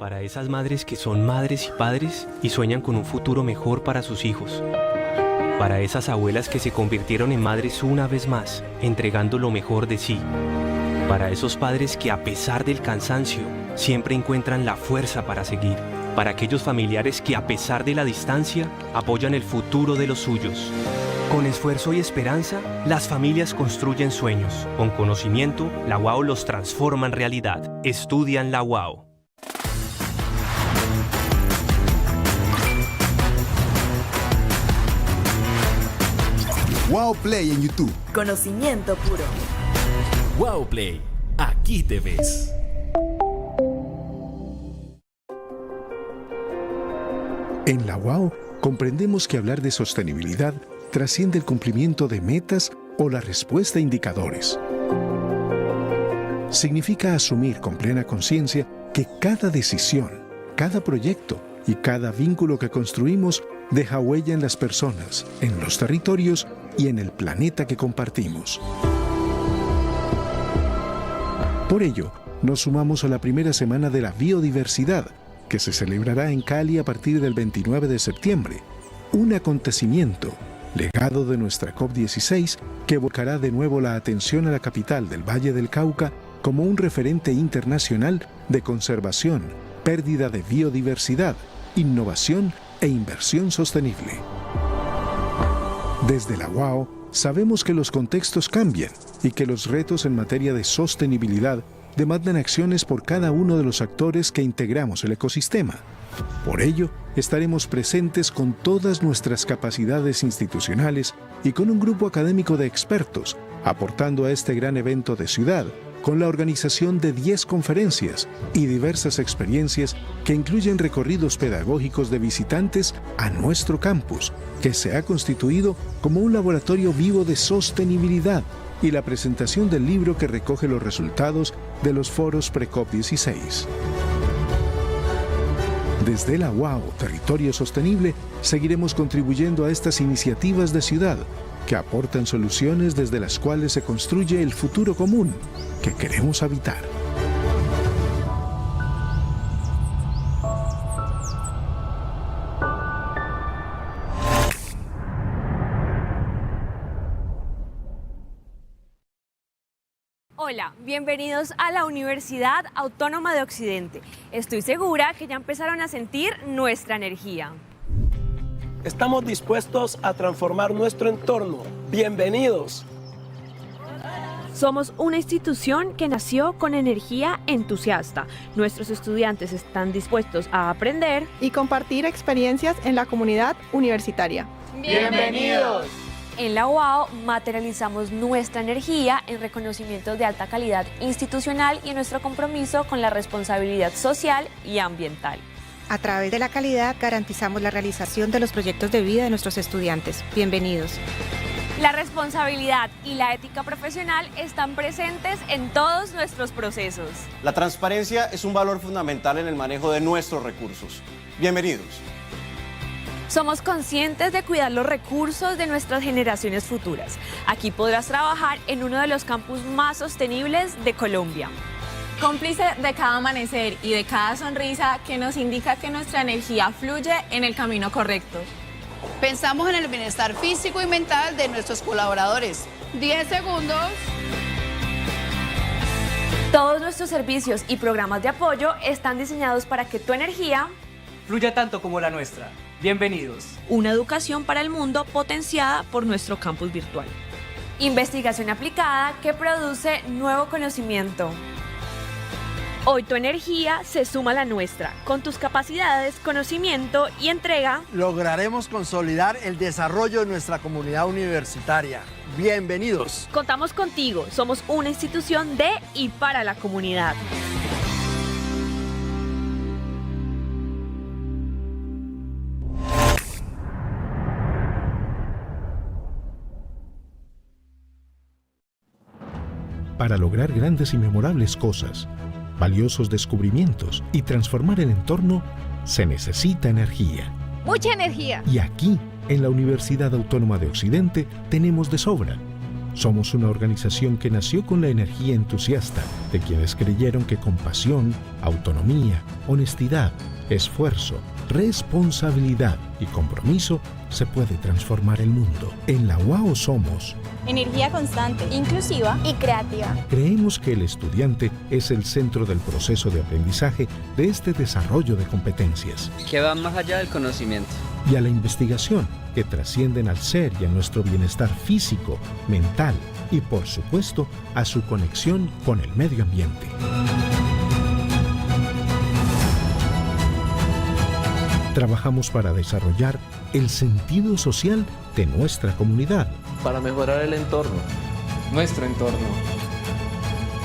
Para esas madres que son madres y padres y sueñan con un futuro mejor para sus hijos. Para esas abuelas que se convirtieron en madres una vez más, entregando lo mejor de sí. Para esos padres que a pesar del cansancio, siempre encuentran la fuerza para seguir. Para aquellos familiares que a pesar de la distancia, apoyan el futuro de los suyos. Con esfuerzo y esperanza, las familias construyen sueños. Con conocimiento, la UAO los transforma en realidad. Estudian la UAO. UAOPlay en YouTube. Conocimiento puro. UAOPlay, aquí te ves. En la UAO comprendemos que hablar de sostenibilidad trasciende el cumplimiento de metas o la respuesta a indicadores. Significa asumir con plena conciencia que cada decisión, cada proyecto y cada vínculo que construimos deja huella en las personas, en los territorios y en el planeta que compartimos. Por ello, nos sumamos a la primera semana de la biodiversidad, que se celebrará en Cali a partir del 29 de septiembre, un acontecimiento legado de nuestra COP16 que volcará de nuevo la atención a la capital del Valle del Cauca como un referente internacional de conservación, pérdida de biodiversidad, innovación e inversión sostenible. Desde la UAO sabemos que los contextos cambian y que los retos en materia de sostenibilidad demandan acciones por cada uno de los actores que integramos el ecosistema. Por ello, estaremos presentes con todas nuestras capacidades institucionales y con un grupo académico de expertos, aportando a este gran evento de ciudad, con la organización de 10 conferencias y diversas experiencias que incluyen recorridos pedagógicos de visitantes a nuestro campus, que se ha constituido como un laboratorio vivo de sostenibilidad, y la presentación del libro que recoge los resultados de los foros pre-COP16. Desde la UAO Territorio Sostenible seguiremos contribuyendo a estas iniciativas de ciudad que aportan soluciones desde las cuales se construye el futuro común que queremos habitar. Hola, bienvenidos a la Universidad Autónoma de Occidente. Estoy segura que ya empezaron a sentir nuestra energía. Estamos dispuestos a transformar nuestro entorno. ¡Bienvenidos! Somos una institución que nació con energía entusiasta. Nuestros estudiantes están dispuestos a aprender y compartir experiencias en la comunidad universitaria. ¡Bienvenidos! En la UAO materializamos nuestra energía en reconocimientos de alta calidad institucional y en nuestro compromiso con la responsabilidad social y ambiental. A través de la calidad garantizamos la realización de los proyectos de vida de nuestros estudiantes. Bienvenidos. La responsabilidad y la ética profesional están presentes en todos nuestros procesos. La transparencia es un valor fundamental en el manejo de nuestros recursos. Bienvenidos. Somos conscientes de cuidar los recursos de nuestras generaciones futuras. Aquí podrás trabajar en uno de los campus más sostenibles de Colombia. Cómplice de cada amanecer y de cada sonrisa que nos indica que nuestra energía fluye en el camino correcto. Pensamos en el bienestar físico y mental de nuestros colaboradores. 10 segundos. Todos nuestros servicios y programas de apoyo están diseñados para que tu energía fluya tanto como la nuestra. Bienvenidos. Una educación para el mundo potenciada por nuestro campus virtual. Investigación aplicada que produce nuevo conocimiento. Hoy tu energía se suma a la nuestra. Con tus capacidades, conocimiento y entrega, lograremos consolidar el desarrollo de nuestra comunidad universitaria. Bienvenidos. Contamos contigo. Somos una institución de y para la comunidad. Para lograr grandes y memorables cosas, valiosos descubrimientos y transformar el entorno, se necesita energía. ¡Mucha energía! Y aquí, en la Universidad Autónoma de Occidente, tenemos de sobra. Somos una organización que nació con la energía entusiasta de quienes creyeron que con pasión, autonomía, honestidad, esfuerzo, responsabilidad y compromiso se puede transformar el mundo. En la UAO somos energía constante, inclusiva y creativa. Creemos que el estudiante es el centro del proceso de aprendizaje de este desarrollo de competencias. Que va más allá del conocimiento. Y a la investigación, que trascienden al ser y a nuestro bienestar físico, mental y, por supuesto, a su conexión con el medio ambiente. Trabajamos para desarrollar el sentido social de nuestra comunidad. Para mejorar el entorno. Nuestro entorno.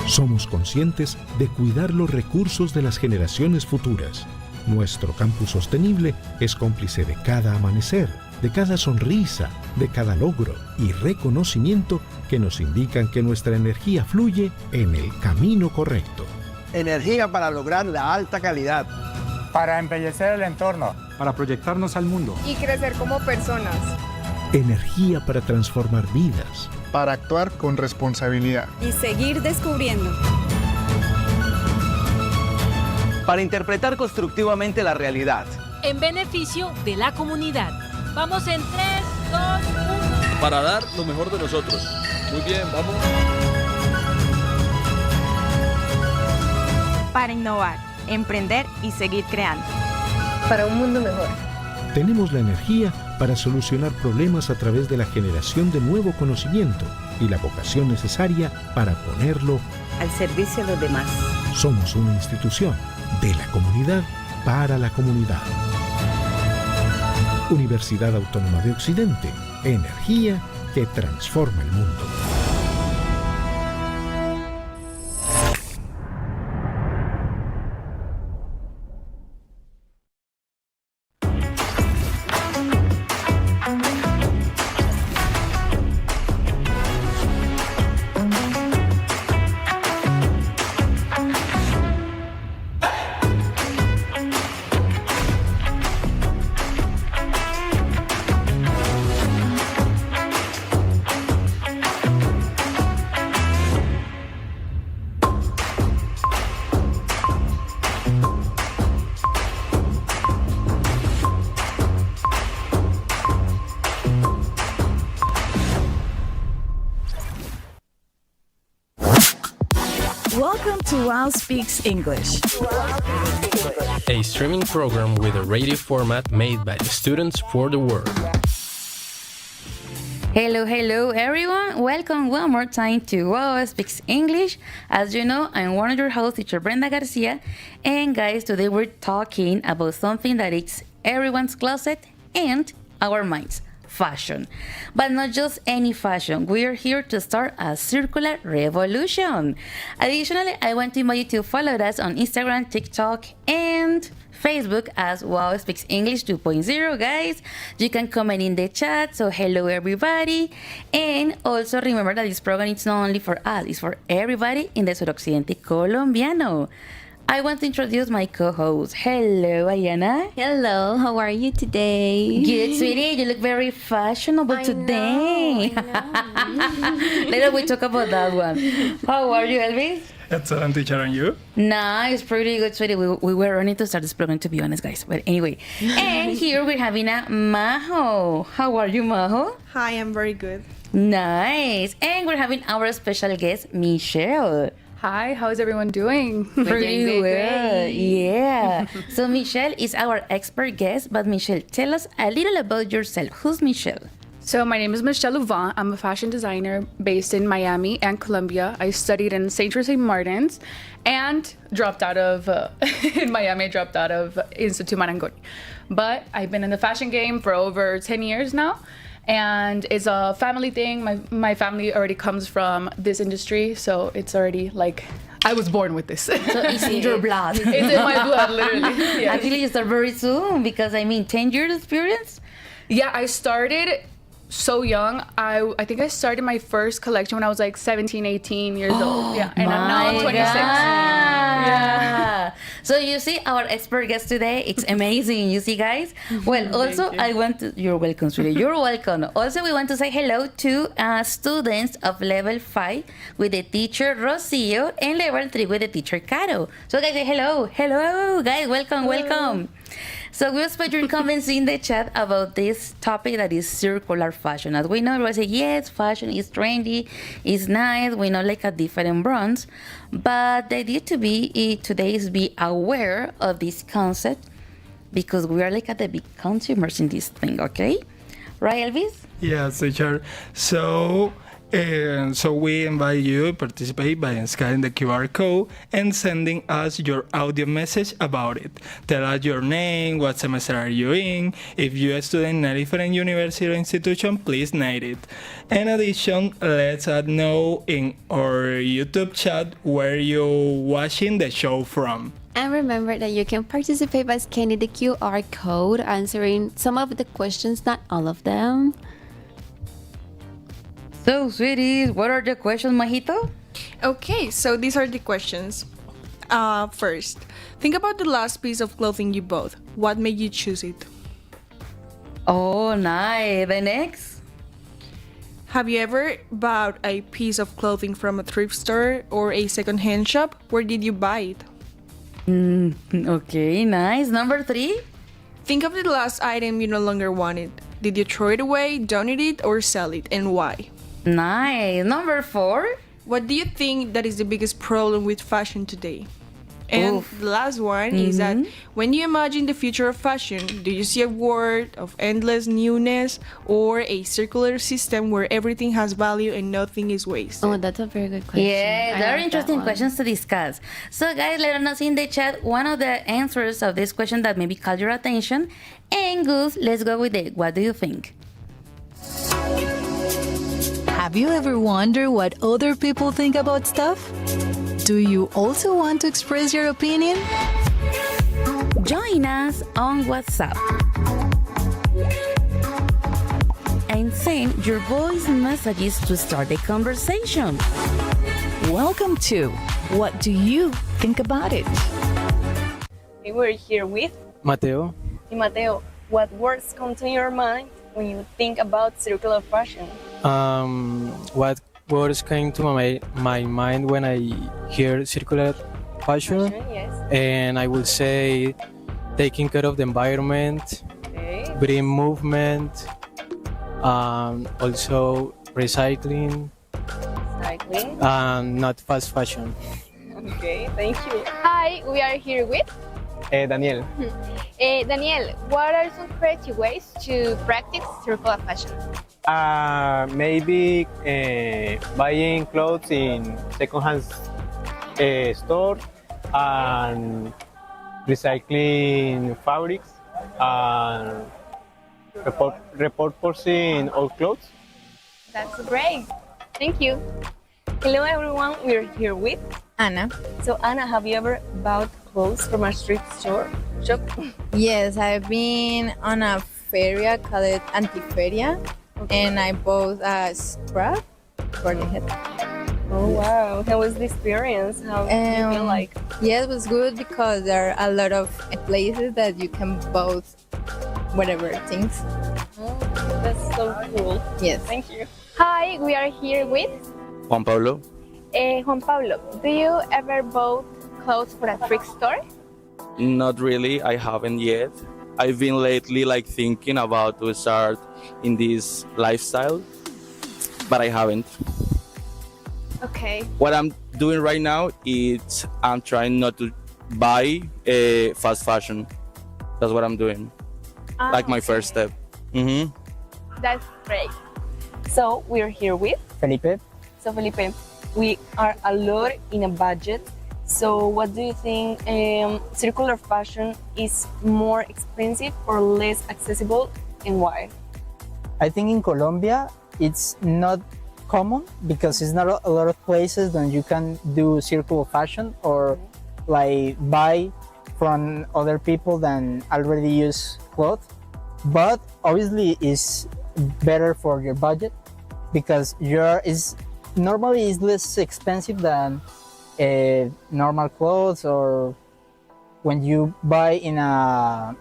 Somos conscientes de cuidar los recursos de las generaciones futuras. Nuestro campus sostenible es cómplice de cada amanecer, de cada sonrisa, de cada logro y reconocimiento que nos indican que nuestra energía fluye en el camino correcto. Energía para lograr la alta calidad. Para embellecer el entorno. Para proyectarnos al mundo. Y crecer como personas. Energía para transformar vidas. Para actuar con responsabilidad. Y seguir descubriendo. Para interpretar constructivamente la realidad. En beneficio de la comunidad. Vamos en 3, 2, 1. Para dar lo mejor de nosotros. Muy bien, vamos. Para innovar, emprender y seguir creando. Para un mundo mejor. Tenemos la energía para solucionar problemas a través de la generación de nuevo conocimiento y la vocación necesaria para ponerlo al servicio de los demás. Somos una institución de la comunidad para la comunidad. Universidad Autónoma de Occidente, energía que transforma el mundo. Welcome to UAO Speaks English, a streaming program with a radio format made by the students for the world. Hello everyone. Welcome one more time to UAO Speaks English. As you know, I'm one of your hosts, teacher Brenda Garcia. And guys, today we're talking about something that is everyone's closet and our minds. Fashion. But not just any fashion. We are here to start a circular revolution. Additionally, I want to invite you to follow us on Instagram, TikTok, and Facebook as UAO Speaks English 2.0, guys. You can comment in the chat, so hello everybody. And also remember that this program is not only for us, it's for everybody in the suroccidente colombiano. I want to introduce my co-host. Hello, Ayana. Hello, how are you today? Good, sweetie. You look very fashionable today. Later we talk about that one. How are you, Elvis? Excellent, teacher, and you? Nice, pretty good, sweetie. We were running to start this program, to be honest, guys. But anyway, and here we're having a Majo. How are you, Majo? Hi, I'm very good. Nice. And we're having our special guest, Michelle. Hi, how's everyone doing? Pretty well, yeah. So Michelle is our expert guest, but Michelle, tell us a little about yourself. Who's Michelle? So my name is Michelle Louvain. I'm a fashion designer based in Miami and Colombia. I studied in St. Martin's and dropped out of, in Miami, I dropped out of Instituto Marangoni. But I've been in the fashion game for over 10 years now. And it's a family thing. My family already comes from this industry, so it's already like I was born with this. So it's in your blood. It's in my blood, literally. Yes. Actually, you start very soon because 10 years experience? Yeah, I started so young. I think I started my first collection when I was like 17, 18 years old. Yeah, and now I'm 26. God. Yeah. So you see, our expert guest today, it's amazing. You see, guys. Well, also I want to. You're welcome, sweetie. You're welcome. Also, we want to say hello to students of level 5 with the teacher Rocio and level 3 with the teacher Caro. So, guys, say hello, hello, guys. Welcome, welcome. So we expect your comments in the chat about this topic that is circular fashion. As we know, we say, yes, fashion is trendy, it's nice, we know like a different brands. But the idea today is be aware of this concept because we are like at the big consumers in this thing, okay? Right, Elvis? Yes, teacher. So we invite you to participate by scanning the QR code and sending us your audio message about it. Tell us your name, what semester are you in. If you're a student in a different university or institution, please name it. In addition, let us know in our YouTube chat where you're watching the show from. And remember that you can participate by scanning the QR code, answering some of the questions, not all of them. So, sweeties, what are the questions, Majito? Okay, so these are the questions. First, think about the last piece of clothing you bought. What made you choose it? Oh, nice. The next? Have you ever bought a piece of clothing from a thrift store or a second-hand shop? Where did you buy it? Okay, nice. Number 3? Think of the last item you no longer wanted. Did you throw it away, donate it, or sell it, and why? Nice. Number 4? What do you think that is the biggest problem with fashion today? And the last one is that when you imagine the future of fashion, do you see a world of endless newness or a circular system where everything has value and nothing is wasted? Oh, that's a very good question. Yeah, there are interesting questions to discuss. So, guys, let us know in the chat one of the answers of this question that maybe caught your attention. And Gus, let's go with it. What do you think? Have you ever wondered what other people think about stuff? Do you also want to express your opinion? Join us on WhatsApp and send your voice messages to start the conversation. Welcome to What Do You Think About It? We're here with Mateo. Mateo. What words come to your mind when you think about circular fashion? What words came to my mind when I hear circular fashion? Yes. And I will say taking care of the environment, green movement, also recycling, and not fast fashion. Okay, thank you. Hi, we are here with Daniel. Daniel, what are some creative ways to practice circular fashion? Maybe buying clothes in second-hand store and recycling fabrics and repurposing old clothes. That's great. Thank you. Hello everyone, we're here with Anna. So Anna, have you ever bought clothes from a street shop? Yes, I've been on a feria called Antiferia, and I bought a scrap for the head. Oh wow, how was the experience? How did you feel like? Yeah, it was good because there are a lot of places that you can buy whatever things. Oh, that's so cool. Yes. Thank you. Hi, we are here with Juan Pablo. Juan Pablo. Do you ever bought clothes for a thrift store? Not really, I haven't yet. I've been lately thinking about to start in this lifestyle, but I haven't. Okay. What I'm doing right now is I'm trying not to buy fast fashion. That's what I'm doing. My first step. That's great. So we're here with Felipe. So Felipe, we are a lot in a budget. So what do you think, circular fashion is more expensive or less accessible, and why? I think in Colombia it's not common because it's not a lot of places that you can do circular fashion or buy from other people than already use clothes. But obviously it's better for your budget because normally is less expensive than normal clothes or when you buy in a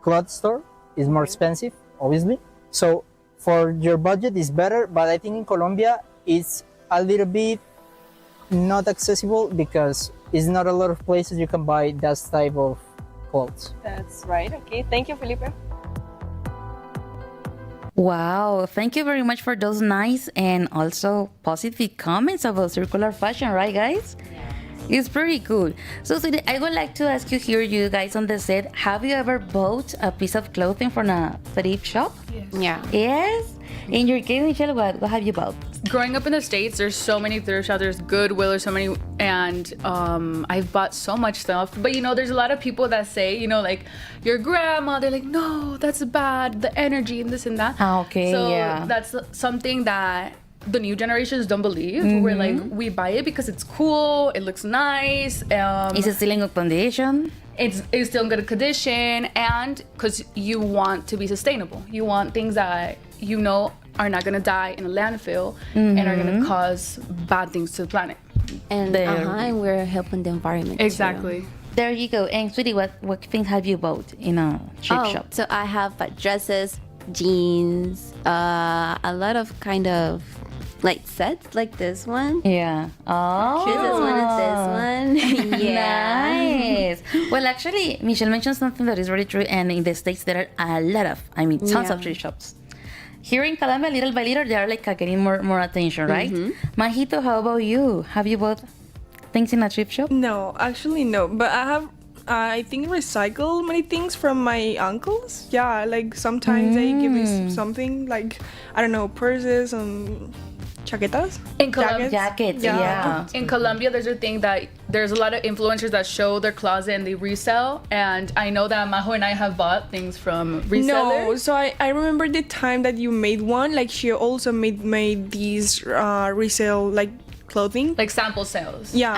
cloth store, it's more expensive, obviously. So for your budget, it's better. But I think in Colombia, it's a little bit not accessible because it's not a lot of places you can buy that type of clothes. That's right. Okay, thank you, Felipe. Wow, thank you very much for those nice and also positive comments about circular fashion, right, guys? It's pretty cool. So today, I would like to ask you here, you guys on the set, have you ever bought a piece of clothing from a thrift shop? Yes. Yeah. Yes? In your case, Michelle, what have you bought? Growing up in the States, there's so many thrift shops, there's Goodwill, there's so many, and I've bought so much stuff. But there's a lot of people that say, like your grandma, they're like, no, that's bad, the energy and this and that. Okay, so yeah. that's something that the new generations don't believe. We're like, we buy it because it's cool, it looks nice. Is it still in good condition? It's still in good condition, and because you want to be sustainable. You want things that are not going to die in a landfill and are going to cause bad things to the planet. And, and we're helping the environment. Exactly. Too. There you go. And sweetie, what things have you bought in a thrift shop? So I have dresses, jeans, a lot of kind of like sets like this one. Yeah. Oh. This one. Yeah. Nice. Well, actually, Michelle mentioned something that is really true. And in the States, there are a lot of, tons of thrift shops. Here in Colombia, little by little, they are like getting more attention, right? Majito, how about you? Have you bought things in a thrift shop? No, actually no. But I think recycle many things from my uncles. Yeah, like sometimes they give me something like, I don't know, purses and chaquetas. In Colombia, jackets, yeah. In Colombia, there's a thing that there's a lot of influencers that show their closet and they resell. And I know that Majo and I have bought things from resellers. No, so I remember the time that you made one. Like she also made these resale like clothing, like sample sales. Yeah.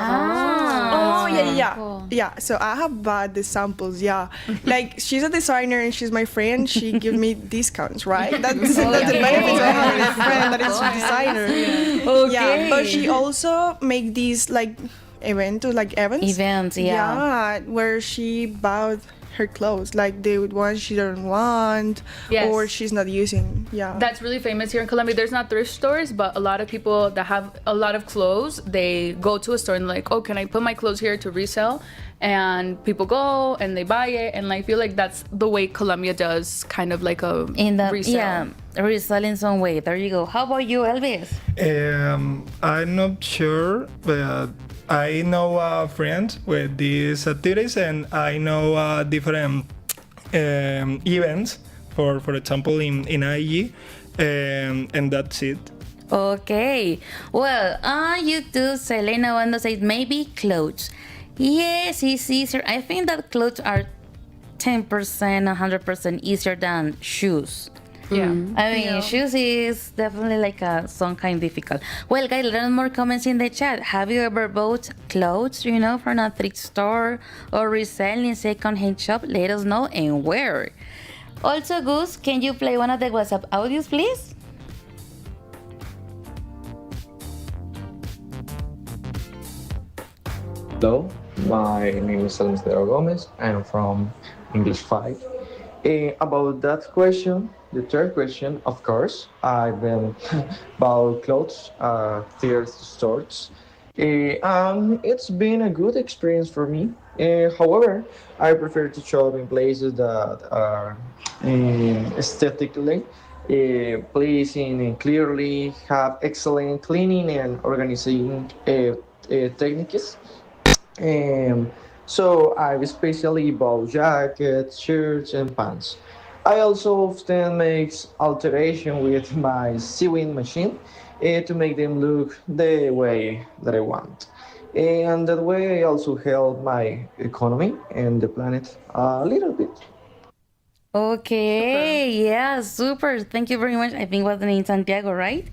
Yeah. Cool. Yeah. So I have bought the samples. Yeah. Like she's a designer and she's my friend. She gives me discounts, right? That's the benefits of having a friend that is a designer. Okay. Yeah. But she also make these like events, yeah, where she bought her clothes, like the ones she don't want or she's not using. Yeah, that's really famous here in Colombia. There's not thrift stores, but a lot of people that have a lot of clothes, they go to a store and like, oh, can I put my clothes here to resell? And people go and they buy it, and I feel like that's the way Colombia does kind of like a resale. Yeah, resell in some way. There you go. How about you, Elvis? I'm not sure, but I know a friend with these activities, and I know different events, for example, in IG, and that's it. Okay. Well, on YouTube, Selena Wando says maybe clothes. Yes, it's easier. I think that clothes are 10%, 100% easier than shoes. Yeah. Shoes is definitely like some kind difficult. Well, guys, let us more comments in the chat. Have you ever bought clothes, from a thrift store or reselling second-hand shop? Let us know and where. Also, Gus, can you play one of the WhatsApp audios, please? Hello, my name is Salmestero Gomez. I'm from English 5. About that question, the third question, of course, I've been bought clothes, thrift stores. It's been a good experience for me. However, I prefer to shop in places that are aesthetically pleasing and clearly have excellent cleaning and organizing techniques. So I've especially bought jackets, shirts, and pants. I also often make alteration with my sewing machine to make them look the way that I want. And that way I also help my economy and the planet a little bit. Okay, super. Yeah, super. Thank you very much. I think was the name Santiago, right?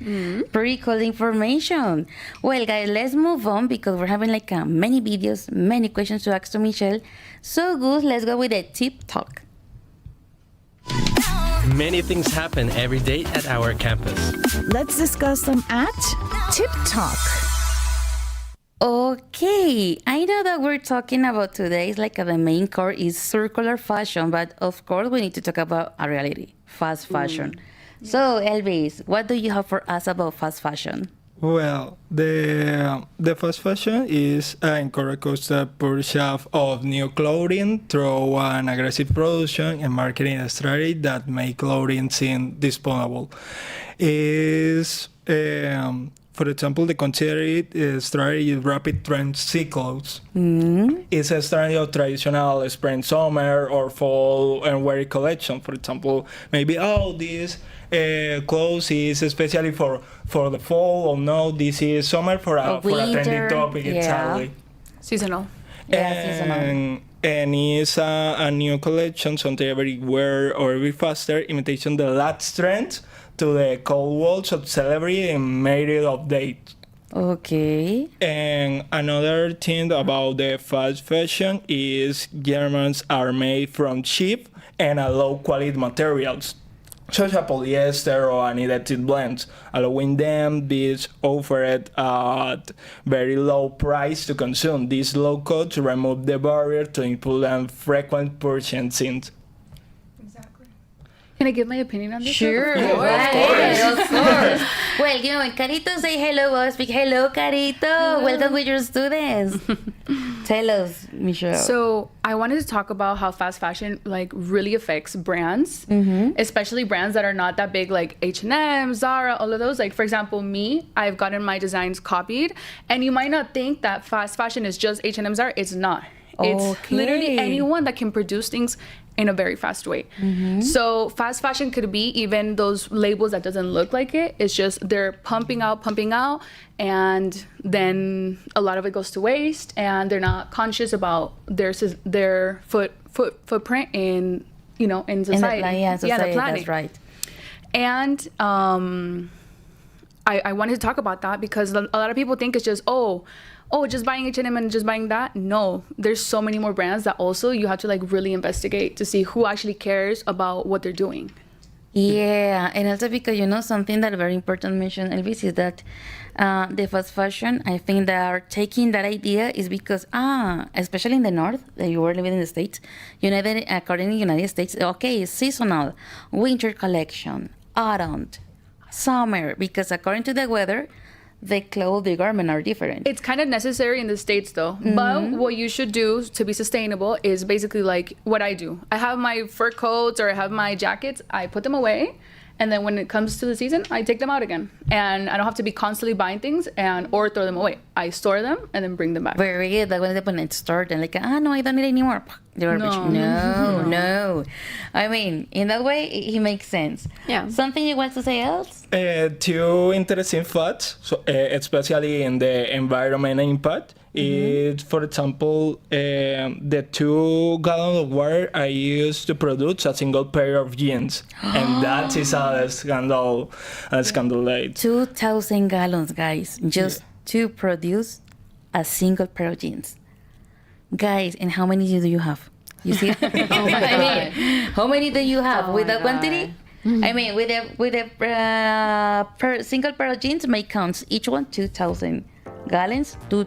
Pretty cool information. Well, guys, let's move on because we're having like many videos, many questions to ask to Michelle. So good, let's go with the tip talk. Many things happen every day at our campus. Let's discuss them at Tip Talk. Okay, I know that we're talking about today, it's like the main core is circular fashion, but of course we need to talk about a reality, fast fashion. So, Elvis, what do you have for us about fast fashion? Well, the fast fashion is an constant purchase of new clothing through an aggressive production and marketing strategy that make clothing seem disposable. Is for example, the considered strategy is rapid trend cycles. It's a strategy of traditional spring, summer, or fall and wear collection. For example, maybe this clothes is especially for the fall, or no, this is summer for a trending topic. Yeah. Exactly. Seasonal. Yeah, and it's a new collection, something everywhere or every faster imitation the last trend to the cold walls of celebrity and made it update. Okay. And another thing about the fast fashion is garments are made from cheap and low quality materials, such as polyester or anhydride blends, allowing them this offered at very low price to consume. This low cost remove the barrier to input and frequent purchasing. Can I give my opinion on this? Sure, Of course. right, of course. Well, Carito, say hello. Speak hello, Carito. Welcome with your students. Tell us, Michelle. So I wanted to talk about how fast fashion like really affects brands, especially brands that are not that big, like H&M, Zara, all of those. Like for example, me, I've gotten my designs copied, and you might not think that fast fashion is just H&M, Zara. It's not. It's literally anyone that can produce things in a very fast way. So fast fashion could be even those labels that doesn't look like it. It's just they're pumping out, and then a lot of it goes to waste, and they're not conscious about their footprint in in society. Society, the planet. that's right. And I wanted to talk about that because a lot of people think it's just just buying H&M and just buying that. No, there's so many more brands that also you have to like really investigate to see who actually cares about what they're doing. Yeah, and also because something that very important mention, Elvis, is that the fast fashion, I think they are taking that idea is because especially in the north, that you were living in the States, according to the United States, okay, it's seasonal, winter collection, autumn, summer, because according to the weather, the garment are different. It's kind of necessary in the States though. But what you should do to be sustainable is basically like what I do. I have my fur coats or I have my jackets, I put them away. And then when it comes to the season, I take them out again. And I don't have to be constantly buying things or throw them away. I store them and then bring them back. Very good. That when they put it stored and like, no, I don't need it anymore. No. I mean, in that way, it makes sense. Yeah. Something you want to say else? Two interesting facts, especially in the environment impact. Is, for example, the 2 gallons of water I use to produce a single pair of jeans, and that is a scandal. 2,000 gallons, guys, just to produce a single pair of jeans. Guys, and how many do you have? You see? How many do you have with that quantity? I mean, with a single pair of jeans, may counts each one 2,000 gallons. 2.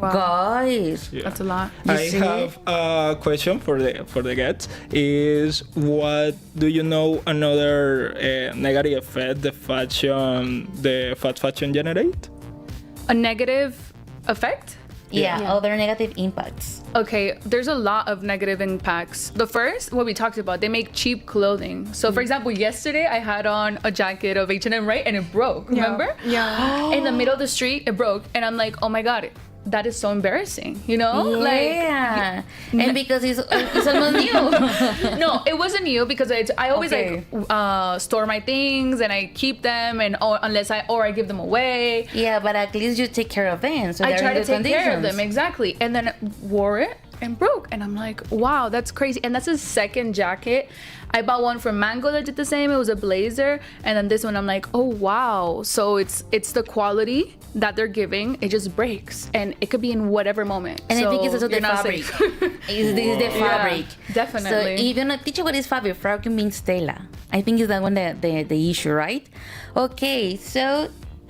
Wow. Guys, that's a lot. I have a question for the guests. Is what do you know another negative effect the fast fashion generate? A negative effect? Yeah, other negative impacts. Okay, there's a lot of negative impacts. The first, what we talked about, they make cheap clothing. So for example, yesterday I had on a jacket of H&M, right? And it broke, remember? Yeah. In the middle of the street, it broke. And I'm like, oh my God, that is so embarrassing, Yeah. And because it's almost new. No, it wasn't new because I always store my things and I keep them unless I give them away. Yeah, but at least you take care of them. So I try to take care of them, exactly. And then wore it and broke. And I'm like, wow, that's crazy. And that's a second jacket. I bought one from Mango that did the same. It was a blazer. And then this one, I'm like, oh, wow. So it's the quality that they're giving. It just breaks. And it could be in whatever moment. And I think it's also the fabric. This is the fabric. Yeah, definitely. So even teacher, what is fabric? Fabric means tela. I think is that one the issue, right? Okay, so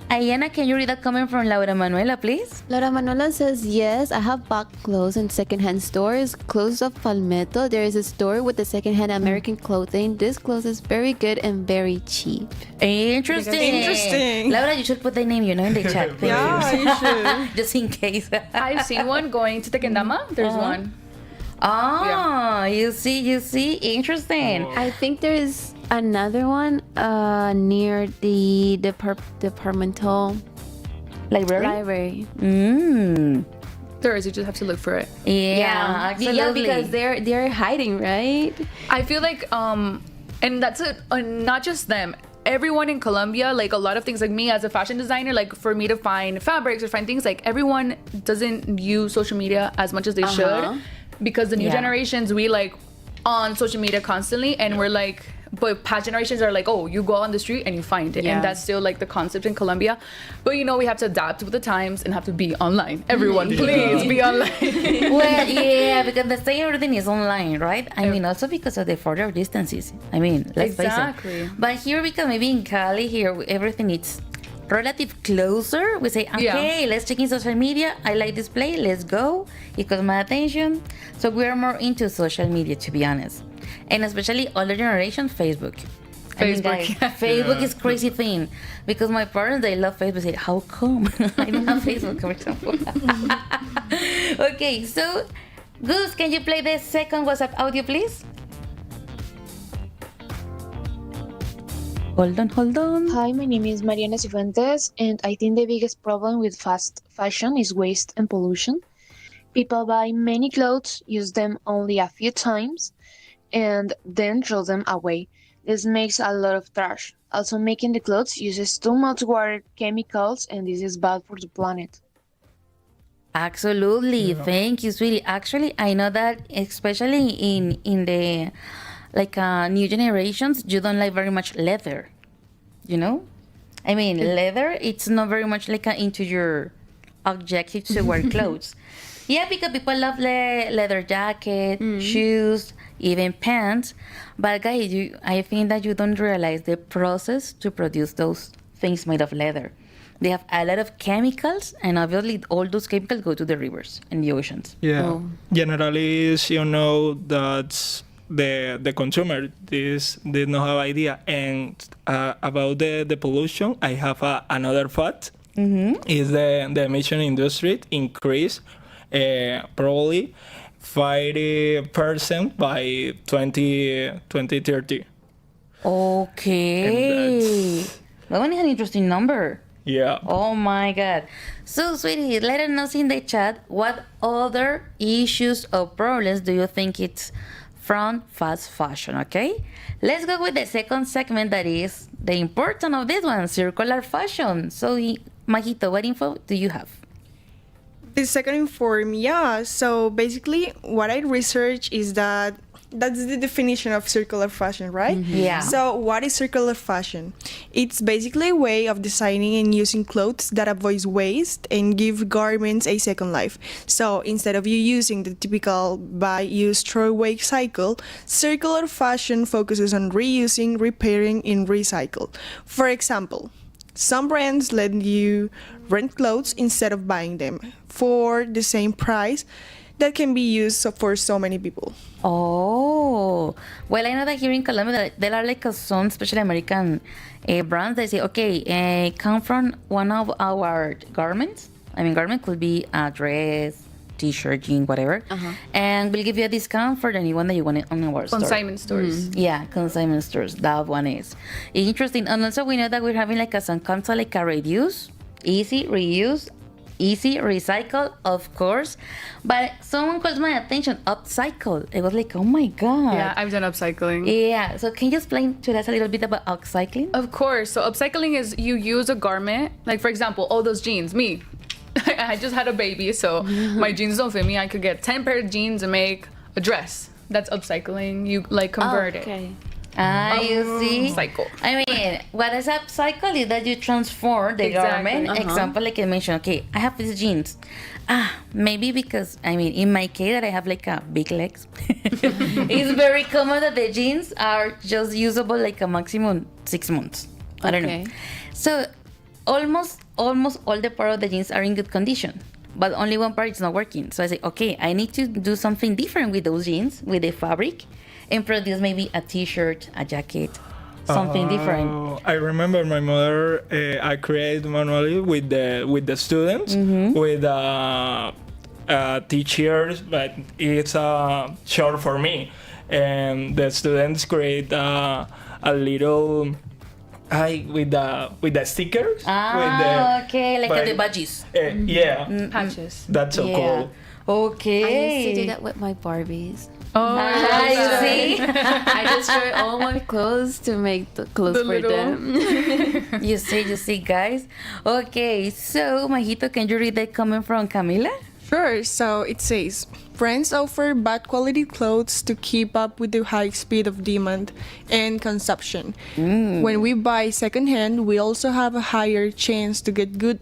Ayana, can you read a comment from Laura Manuela, please? Laura Manuela says, yes, I have bought clothes in secondhand stores. Clothes of Palmetto. There is a store with the secondhand American clothing. This clothes is very good and very cheap. Interesting. Laura, you should put the name, in the chat. Yeah, you should. Just in case. I've seen one going to Tequendama. There's one. You see. Interesting. I think there is another one near the departmental library. There is. You just have to look for it. Yeah, absolutely. Yeah, because they're hiding, right? I feel like and that's it. Not just them. Everyone in Colombia, like a lot of things, like me as a fashion designer, like for me to find fabrics or find things, like everyone doesn't use social media as much as they should, because the new generations, we like on social media constantly, and we're like, but past generations are like, oh, you go on the street and you find it. And that's still like the concept in Colombia. But we have to adapt with the times and have to be online. Everyone, please be online. Well, yeah, because the same everything is online, right? I mean, also because of the further distances. I mean, let's face it. But here, because maybe in Cali, here everything is relative closer. We say, okay, let's check in social media. I like this play. Let's go. It caught my attention. So we are more into social media, to be honest. And especially older generation, Facebook. I mean, guys, Facebook is crazy thing. Because my parents, they love Facebook. Say, how come? I don't have Facebook, for example. Okay, so Gus, can you play the second WhatsApp audio, please? Hold on. Hi, my name is Mariana Cifuentes, and I think the biggest problem with fast fashion is waste and pollution. People buy many clothes, use them only a few times, and then throw them away. This makes a lot of trash. Also, making the clothes uses too much water, chemicals, and this is bad for the planet. Absolutely. Thank you, sweetie. Actually, I know that especially in the new generations, you don't like very much leather, I mean, leather, it's not very much into your objective to wear clothes. Yeah, because people love leather jacket, shoes, even pants. But guys, I think that you don't realize the process to produce those things made of leather. They have a lot of chemicals, and obviously all those chemicals go to the rivers and the oceans. Yeah. Generally, that's the consumer. This did not have idea. And about the pollution, I have another fact. Is the emission industry increased probably 50% by 2030. Okay. That one is an interesting number. Yeah. Oh my God. So, sweetie, let us know in the chat what other issues or problems do you think it's from fast fashion, okay? Let's go with the second segment, that is the importance of this one, circular fashion. So, Majito, what info do you have? The second inform, so basically what I researched is that's the definition of circular fashion, right? Yeah. So what is circular fashion? It's basically a way of designing and using clothes that avoid waste and give garments a second life. So instead of you using the typical buy, use, throw away cycle, circular fashion focuses on reusing, repairing, and recycle. For example, some brands let you rent clothes instead of buying them for the same price that can be used for so many people. Oh, well, I know that here in Colombia there are some especially American brands that say, okay, come from one of our garments. I mean, garment could be a dress, t-shirt, jean, whatever, and we'll give you a discount for the new one that you want on our store. Consignment stores. Yeah, consignment stores. That one is interesting. And also we know that we're having some concept a reduce, easy, reuse, easy, recycle, of course. But someone called my attention, upcycle. It was like, oh my God. Yeah, I've done upcycling. Yeah, so can you explain to us a little bit about upcycling? Of course. So upcycling is you use a garment, like for example, all those jeans, me. I just had a baby, so my jeans don't fit me. I could get 10 pair of jeans and make a dress. That's upcycling. You convert it. You see? Cycle. I mean, what is upcycle is that you transform the garment. Example, like I mentioned, okay, I have these jeans. Maybe because, I mean, in my case, that I have big legs. It's very common that the jeans are just usable a maximum 6 months. I don't know. So almost all the part of the jeans are in good condition, but only one part is not working. So I say, okay, I need to do something different with those jeans, with the fabric, and produce maybe a t-shirt, a jacket, something different. I remember my mother. I created manually with the students with t-shirts, but it's short for me, and the students create a little. With the stickers. Okay, like the badges. Yeah. Patches. That's so cool. Okay. I used to do that with my Barbies. Oh, you see? I destroy all my clothes to make the clothes for them. You see, guys. Okay, so Majito, can you read that comment from Camila? Sure. So it says, brands offer bad quality clothes to keep up with the high speed of demand and consumption. When we buy secondhand, we also have a higher chance to get good,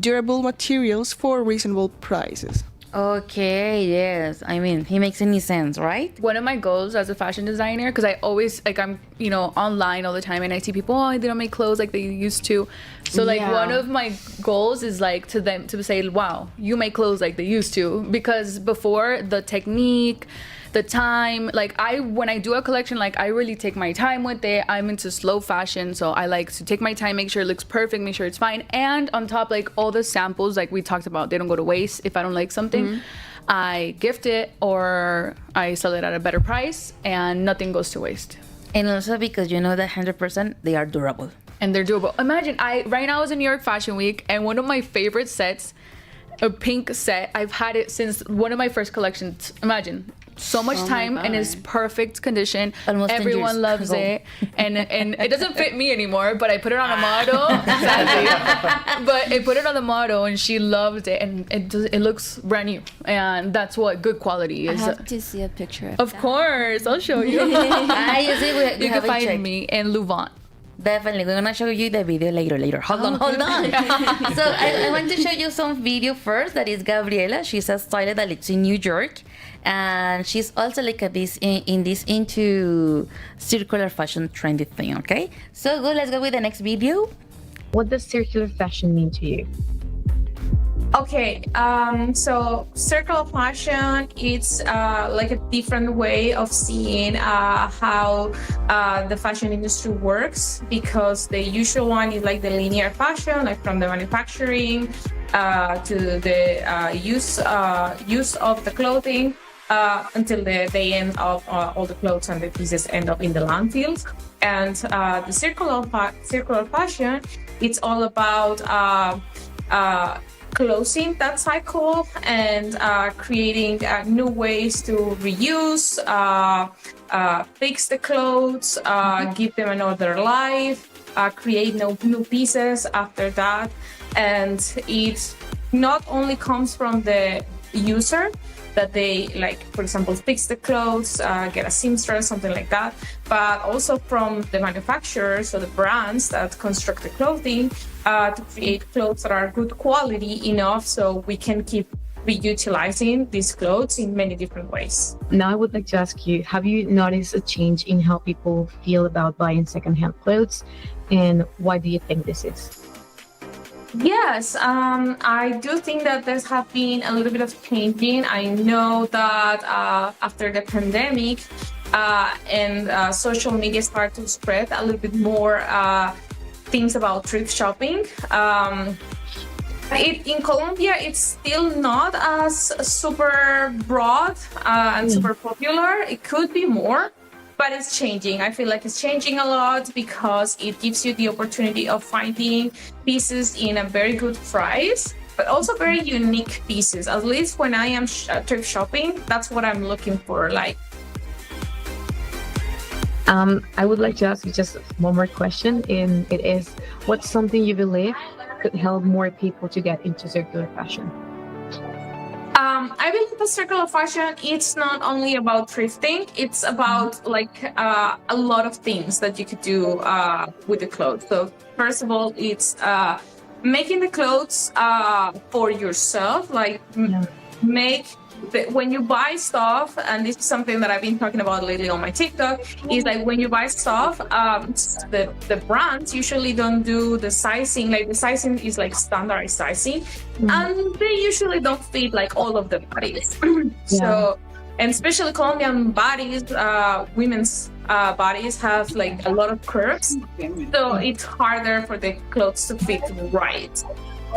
durable materials for reasonable prices. Okay, yes. I mean, he makes any sense, right? One of my goals as a fashion designer, because I always, like, I'm, online all the time and I see people, they don't make clothes like they used to. So, like, one of my goals is, like, to them to say, wow, you make clothes like they used to. Because before, the technique, the time, like, when I do a collection, like, I really take my time with it. I'm into slow fashion, so I like to take my time, make sure it looks perfect, make sure it's fine. And on top, like, all the samples, like we talked about, they don't go to waste. If I don't like something, I gift it or I sell it at a better price, and nothing goes to waste. And also because you know that 100% they are durable. And they're durable. Imagine, right now I was in New York Fashion Week, and one of my favorite sets, a pink set, I've had it since one of my first collections. Imagine. So much time and it's perfect condition. Almost everyone loves it, and it doesn't fit me anymore. But I put it on a model, sadly. But I put it on the model, and she loved it, and it looks brand new. And that's what good quality is. I have to see a picture. Of course, I'll show you. You see, you can find me in Louvain. Definitely, we're gonna show you the video later. Hold on. So I want to show you some video first. That is Gabriela. She's a stylist that lives in New York, and she's also like into circular fashion trendy thing. Okay, so good. Let's go with the next video. What does circular fashion mean to you? Okay, so circular fashion, it's like a different way of seeing how the fashion industry works, because the usual one is like the linear fashion, like from the manufacturing to the use of the clothing until the end of all the clothes and the pieces end up in the landfills. And the circular fashion, it's all about closing that cycle and creating new ways to reuse, fix the clothes, give them another life, create new pieces after that. And it not only comes from the user, that they, like, for example, fix the clothes, get a seamstress, something like that, but also from the manufacturers or the brands that construct the clothing to create clothes that are good quality enough so we can keep reutilizing these clothes in many different ways. Now I would like to ask you, have you noticed a change in how people feel about buying secondhand clothes, and why do you think this is? Yes, I do think that there's have been a little bit of changing. I know that after the pandemic and social media started to spread a little bit more things about thrift shopping. In Colombia, it's still not as super broad and super popular. It could be more, but it's changing. I feel like it's changing a lot because it gives you the opportunity of finding pieces in a very good price, but also very unique pieces. At least when I am thrift shopping, that's what I'm looking for. Like, I would like to ask you just one more question, and it is, what's something you believe could help more people to get into circular fashion? I believe that circular fashion, it's not only about thrifting, it's about like a lot of things that you could do with the clothes. So first of all, it's making the clothes for yourself, like make when you buy stuff, and this is something that I've been talking about lately on my TikTok, is like when you buy stuff, the brands usually don't do the sizing. Like the sizing is like standardized sizing, and they usually don't fit like all of the bodies. So, and especially Colombian bodies, women's bodies have like a lot of curves, so it's harder for the clothes to fit right.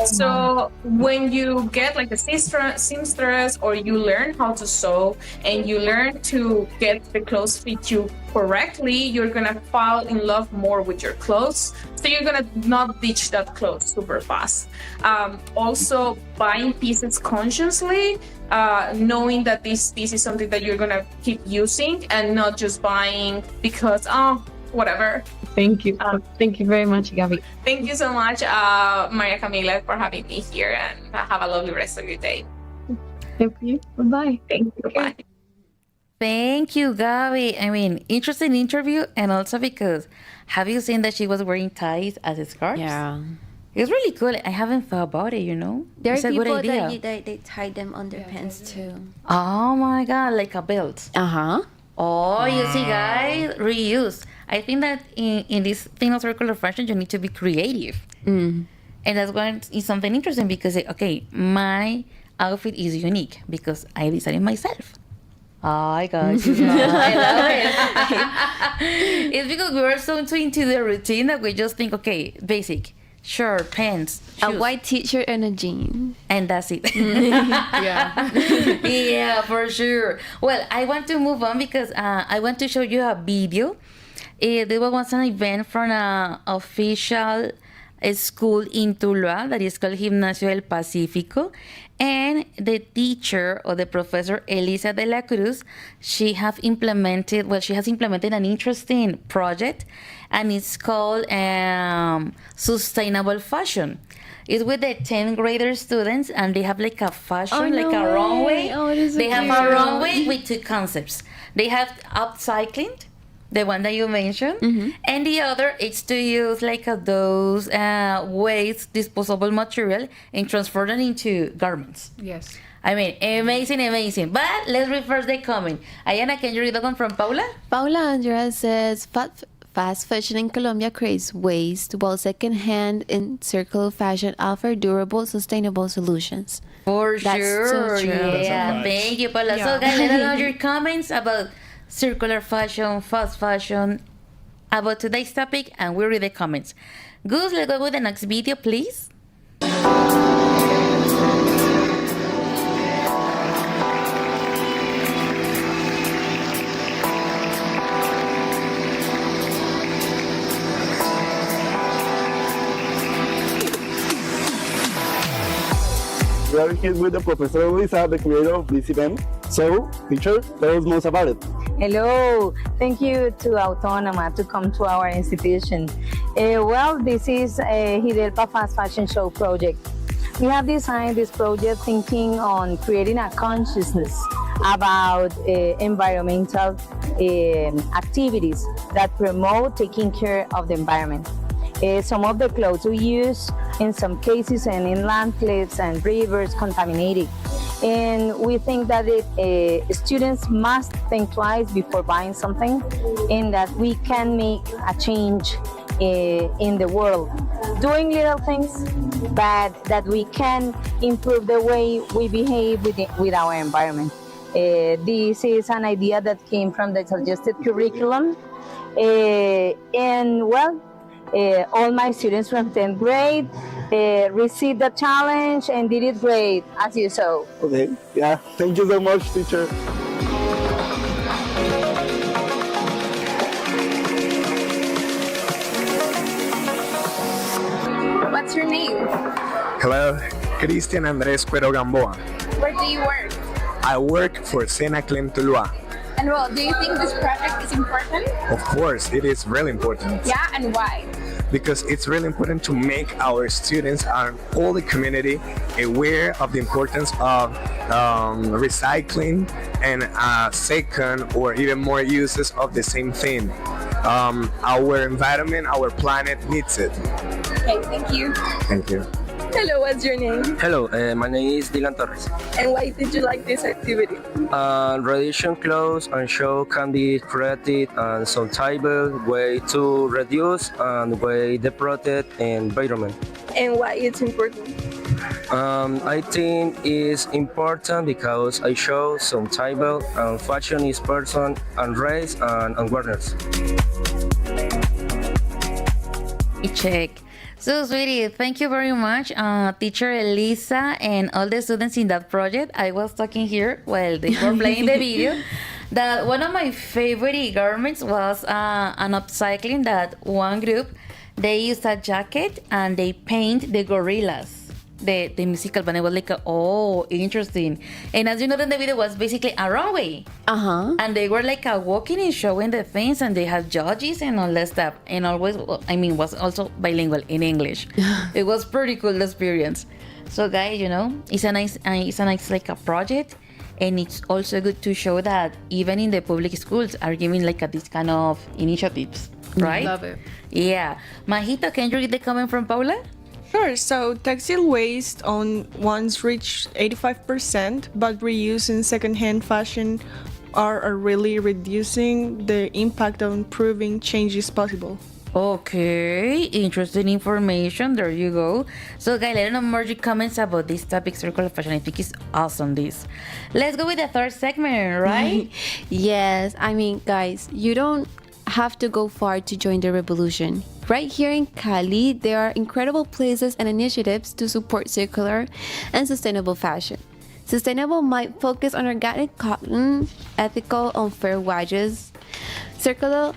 So when you get like a seamstress, or you learn how to sew and you learn to get the clothes fit you correctly, you're gonna fall in love more with your clothes. So you're gonna not ditch that clothes super fast. Also, buying pieces consciously, knowing that this piece is something that you're gonna keep using, and not just buying because whatever. Thank you. Thank you very much, Gabby. Thank you so much, Maria Camila, for having me here, and have a lovely rest of your day. Thank you. Bye-bye. Thank you. Bye. Thank you, Gabby. I mean, interesting interview, and also because have you seen that she was wearing ties as scarves? Yeah. It's really cool. I haven't thought about it, you know? There It's are a good people idea. that they tie them on their pants too. Oh my God, like a belt. Uh-huh. Oh, you see, guys, reuse. I think that in this thing of circular fashion, you need to be creative. And that's why it's something interesting, because, okay, my outfit is unique because I designed it myself. Oh, guys, I love it. It's because we are so into the routine that we just think, okay, basic. Shirt, pants, shoes. A white t-shirt and a jean. And that's it. Yeah. Yeah, for sure. Well, I want to move on because I want to show you a video. There was an event from an official school in Tuluá that is called Gimnasio del Pacífico. And the teacher, or the professor, Elisa de la Cruz, she has implemented an interesting project, and it's called Sustainable Fashion. It's with the 10th grader students, and they have like a fashion, like a runway. They have a runway with two concepts. They have upcycling, the one that you mentioned, and the other is to use like those waste disposable material and transfer them into garments. Yes. I mean, amazing. But let's read first the comment. Ayana, can you read the one from Paula? Paula Andrea says, fast fashion in Colombia creates waste, while second-hand and circular fashion offer durable, sustainable solutions. For That's sure. so true. Yeah, thank you, Paula. So guys, let us know your comments about circular fashion, fast fashion, about today's topic, and we'll read the comments. Goose, let's go with the next video, please. We are here with the Professor Lisa, the creator of this event. So, teacher, tell us more about it. Hello, thank you to Autónoma to come to our institution. Well, this is a Hidelpa Fast Fashion Show project. We have designed this project thinking on creating a consciousness about environmental activities that promote taking care of the environment. Some of the clothes we use in some cases and in landfills and rivers contaminated. And we think that students must think twice before buying something, and that we can make a change in the world. Doing little things, but that we can improve the way we behave with our environment. This is an idea that came from the suggested curriculum. And well, all my students from 10th grade received the challenge and did it great, as you saw. Okay, yeah, thank you so much, teacher. What's your name? Hello, Cristian Andrés Cuero Gamboa. Where do you work? I work for Senaclem Tuluá. And well, do you think this project is important? Of course, it is really important. Yeah, and why? Because it's really important to make our students and all the community aware of the importance of recycling and second or even more uses of the same thing. Our environment, our planet needs it. Okay, thank you. Thank you. Hello, what's your name? Hello, my name is Dylan Torres. And why did you like this activity? Reduction clothes and show can be created and sustainable way to reduce and way the protect environment. And why it's important? I think it's important because I show sustainable and fashion is person and race and awareness. Check. So, sweetie, thank you very much, teacher Elisa, and all the students in that project. I was talking here while they were playing the video that one of my favorite garments was an upcycling that one group, they used a jacket and they paint the gorillas. The musical band. It was like, oh, interesting. And as you know, then the video was basically a runway. And they were like walking and showing the things, and they had judges and all that stuff. And always, was also bilingual in English. It was pretty cool experience. So, guys, it's a nice like a project, and it's also good to show that even in the public schools are giving like this kind of initiatives, right? Love it. Yeah, Majito, can you read the comment from Paula? Sure. So textile waste on once reached 85%, but reuse in secondhand fashion are really reducing the impact on improving change is possible. Okay, interesting information. There you go. So, guys, let us know more comments about this topic, circular fashion. I think it's awesome. Let's go with the third segment, right? Yes. I mean, guys, you don't have to go far to join the revolution. Right here in Cali, there are incredible places and initiatives to support circular and sustainable fashion. Sustainable might focus on organic cotton, ethical on fair wages. Circular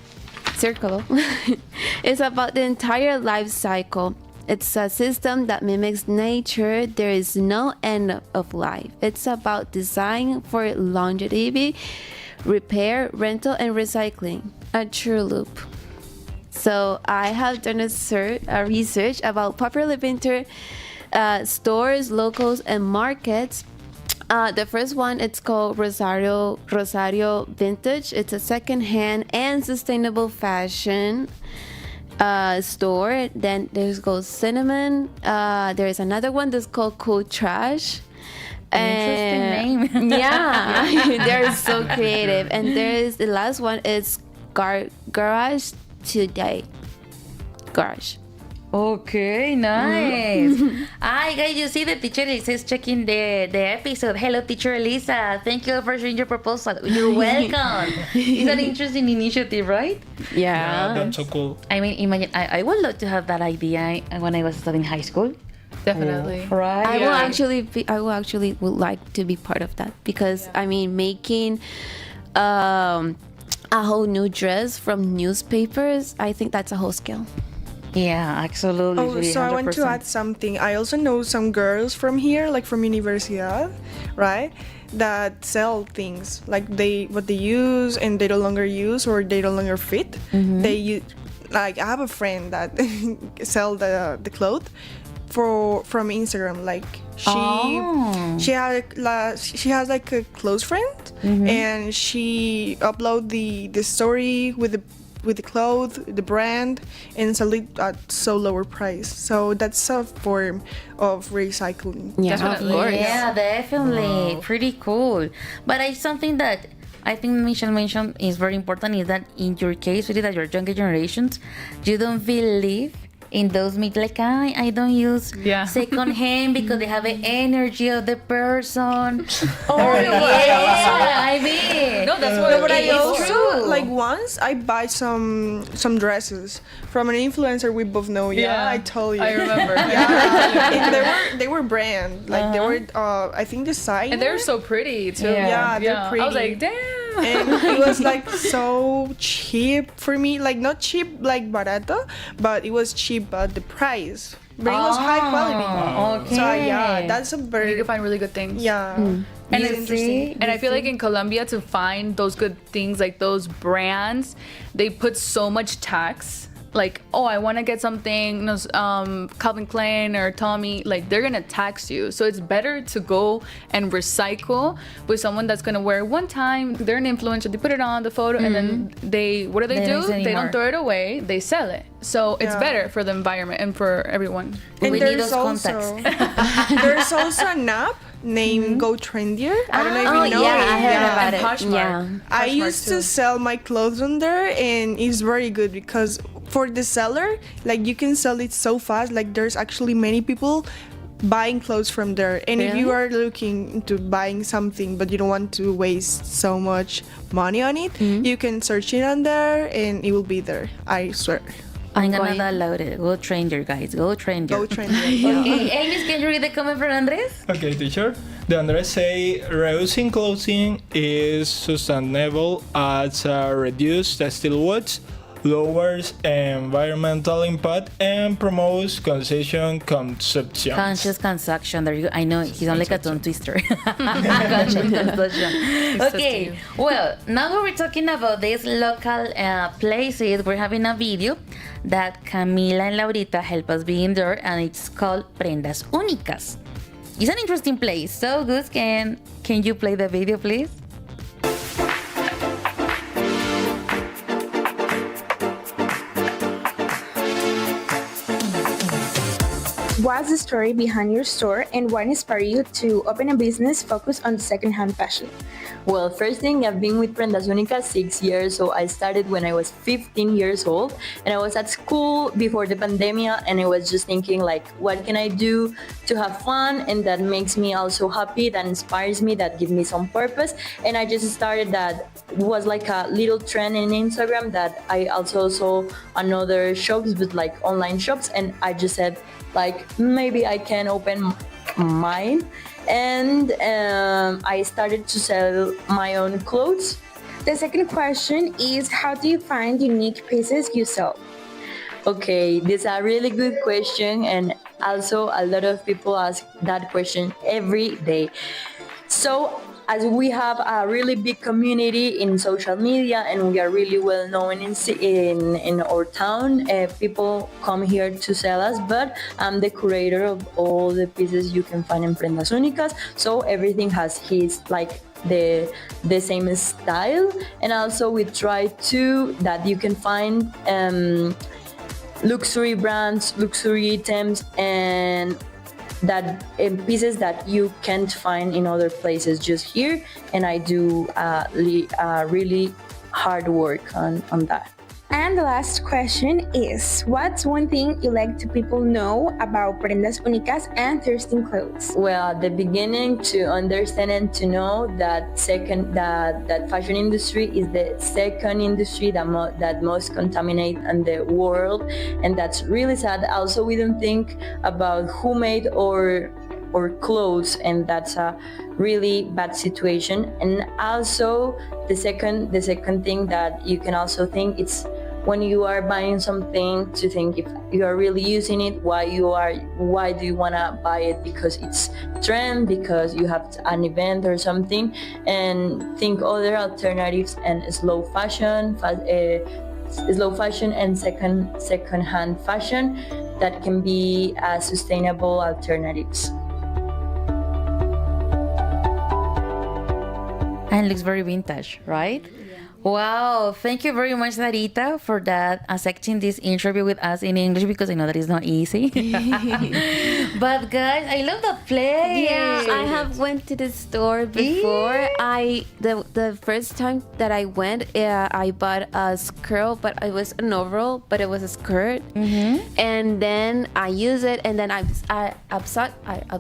is about the entire life cycle. It's a system that mimics nature. There is no end of life. It's about design for longevity, repair, rental, and recycling. A true loop. So I have done a research about popular winter stores, locals, and markets. The first one, it's called Rosario Vintage. It's a second-hand and sustainable fashion store. Then there's goes Cinnamon. There is another one that's called Cool Trash. Interesting name. Yeah, they're so creative. And there's the last one is Garage Today. Garage. Okay, nice. Hi, guys, you see the teacher Elisa is checking the episode. Hello, teacher Elisa. Thank you for sharing your proposal. You're welcome. It's an interesting initiative, right? Yeah. That's so cool. I mean, imagine, I would love to have that idea when I was studying high school. Definitely. Right. I will actually would like to be part of that because I mean making a whole new dress from newspapers, I think that's a whole skill. Yeah, absolutely. Oh, so 100%. I want to add something. I also know some girls from here, like from Universidad, right? That sell things like what they use and they no longer use or they no longer fit. They use, like I have a friend that sell the clothes from Instagram. Like she has like a close friend, and she upload the story with the clothes, the brand, and sell it at so lower price. So that's a form of recycling. Yeah, definitely. of course. Yeah, definitely. Wow. Pretty cool. But it's something that I think Michelle mentioned is very important is that in your case, really that your younger generations, you don't believe in those myths like I don't use second hand because they have the energy of the person. I mean, no, that's what. But I also like once I buy some dresses from an influencer we both know. Yeah, I told you. I remember. And they were brand like they were I think designer. And they're so pretty too. Yeah, they're pretty. I was like, damn. And it was like so cheap for me, like not cheap like barato, but it was cheap at the price. But it was high quality. Okay. So yeah, that's a very you can find really good things. Yeah. And it's interesting. And I feel like in Colombia to find those good things like those brands, they put so much tax like, oh, I want to get something, Calvin Klein or Tommy, like they're gonna tax you. So it's better to go and recycle with someone that's gonna wear it one time. They're an influencer. They put it on the photo, and then they what do? They don't throw it away. They sell it. So it's better for the environment and for everyone. And we need those also, contacts. there's also an app named Go Trendier. I don't know if you know yeah, it. I heard about it. Poshmark. Yeah. I used to sell my clothes on there, and it's very good because for the seller, like you can sell it so fast. Like there's actually many people buying clothes from there. And if you are looking into buying something but you don't want to waste so much money on it, you can search it on there and it will be there. I swear. I'm gonna download it. Go Trendier, guys. Go Trendier. Go Trendier. Okay, Amy, can you read the comment from Andres? Okay, teacher. The Andres say reusing clothing is sustainable as reduced textile waste, lowers environmental impact, and promotes conscious consumption. Conscious consumption. There you go. I know he's on like a tongue twister. Conscious consumption. Okay. Well, now that we're talking about these local places, we're having a video that Camila and Laurita help us be in there, and it's called Prendas Únicas. It's an interesting place. So, Gus, can you play the video, please? What's the story behind your store and what inspired you to open a business focused on secondhand fashion? Well, first thing, I've been with Prendas Únicas 6 years, so I started when I was 15 years old, and I was at school before the pandemic, and I was just thinking like, what can I do to have fun and that makes me also happy, that inspires me, that gives me some purpose, and I just started that. It was like a little trend in Instagram that I also saw on other shops, but like online shops, and I just said like, maybe I can open mine. And I started to sell my own clothes. The second question is, how do you find unique pieces you sell? Okay, this is a really good question, and also a lot of people ask that question every day. So, as we have a really big community in social media and we are really well known in our town, people come here to sell us, but I'm the curator of all the pieces you can find in Prendas Únicas, so everything has his like the same style, and also we try to that you can find luxury brands, luxury items, and that pieces that you can't find in other places, just here, and I do really hard work on that. And the last question is, what's one thing you like to people know about Prendas Únicas and thrifting clothes? Well, at the beginning, to understand and to know that that fashion industry is the second industry that most contaminate in the world, and that's really sad. Also, we don't think about who made or clothes, and that's a really bad situation. And also the second thing that you can also think, it's when you are buying something, to think if you are really using it, why do you want to buy it, because it's trend, because you have an event or something, and think other alternatives and slow fashion and second-hand fashion that can be sustainable alternatives. And looks very vintage, right? Wow, thank you very much, Larita, for that, accepting this interview with us in English, because I know that is not easy. But guys, I love the place. Yeah, I have went to the store before. The first time that I went, I bought a skirt, but it was an overall, but it was a skirt. And then I use it, and then I upcycling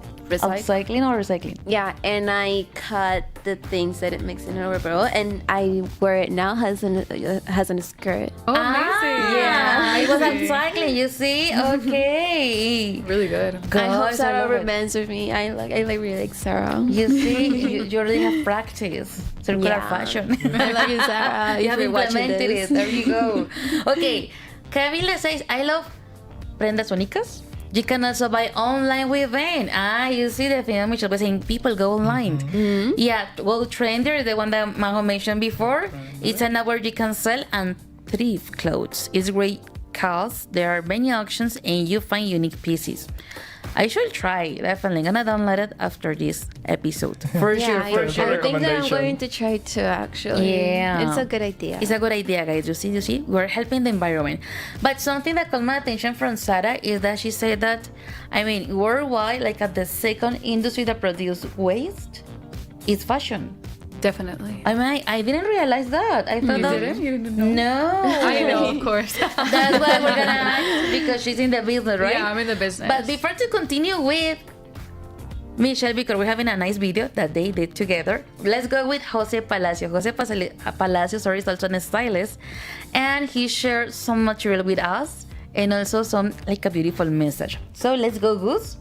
or recycling. Yeah, and I cut the things that it makes in an overall, and I wear it now has a skirt. Oh, amazing! Yeah, it was upcycling. You see, okay, really good. I hope Sarah remembers me. I really like Sarah. You see, you already have practice circular fashion. I love you, Sarah. You have implemented it. There you go. Okay, Camila says, I love Prendas Únicas. You can also buy online with them. You see the thing Michelle was saying, people go online. Yeah, well, Trendier, the one that Majo mentioned before, it's an app where you can sell and thrift clothes. It's great because there are many auctions and you find unique pieces. I should try. Definitely gonna download it after this episode. For sure. I think that I'm going to try to actually. Yeah. It's a good idea. It's a good idea, guys. You see? We're helping the environment. But something that caught my attention from Sarah is that she said that, worldwide, like at the second industry that produces waste is fashion. Definitely. I didn't realize that. I thought You didn't know? No. I know, of course. That's why we're gonna ask, because she's in the business, right? Yeah, I'm in the business. But before to continue with Michelle, because we're having a nice video that they did together, let's go with Jose Palacio. Palacio, is also a stylist, and he shared some material with us and also some like a beautiful message. So let's go, Goose.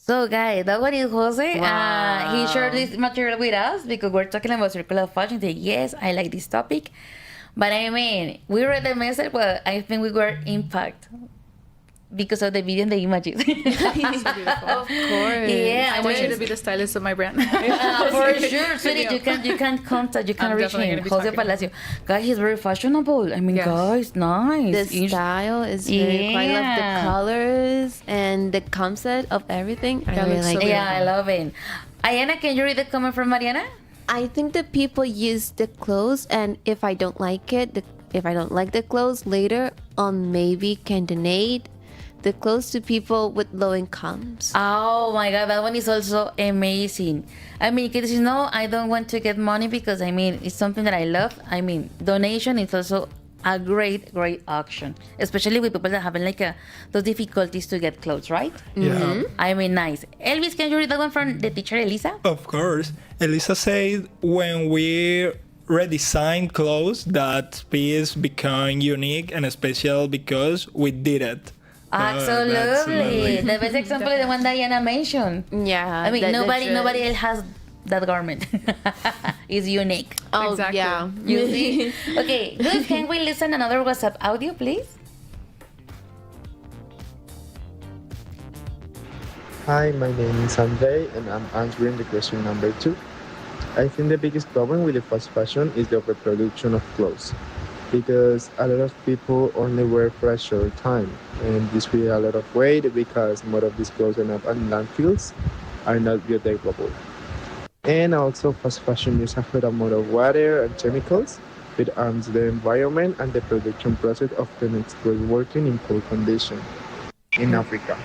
So guys, that one is Jose. Wow. He shared this material with us because we're talking about circular fashion. He said, yes, I like this topic. But we read the message, but I think we were impacted because of the video and the images. Of course. Yeah, I want you to be the stylist of my brand. For sure, sweetie. You can contact, you can reach him. Jose Palacio. Guys, he's very fashionable. Yes. Guys, nice. The style is very cool. I love the colors and the concept of everything. I really like it. Yeah, I love it. Ayana, can you read the comment from Mariana? I think that people use the clothes, and if I don't like it, if I don't like the clothes later on, maybe can donate the clothes to people with low incomes. Oh my god, that one is also amazing. Because I don't want to get money because it's something that I love. Donation is also a great auction, especially with people that have those difficulties to get clothes, right? Yeah. Nice. Elvis, can you read that one from the teacher Elisa? Of course. Elisa said when we redesign clothes, that piece become unique and special because we did it. Absolutely. The best example is the one Diana mentioned. Yeah. Nobody else has that garment. It's unique. Oh, exactly. Yeah. You see? Okay, good. Can we listen another WhatsApp audio, please? Hi, my name is Andre, and I'm answering the question number 2. I think the biggest problem with the fast fashion is the overproduction of clothes, because a lot of people only wear for a short time, and this creates a lot of weight because more of these clothes end up in landfills, are not biodegradable. And also, fast fashion uses a huge amount of water and chemicals, which harms the environment, and the production process often exploits working in poor conditions in Africa.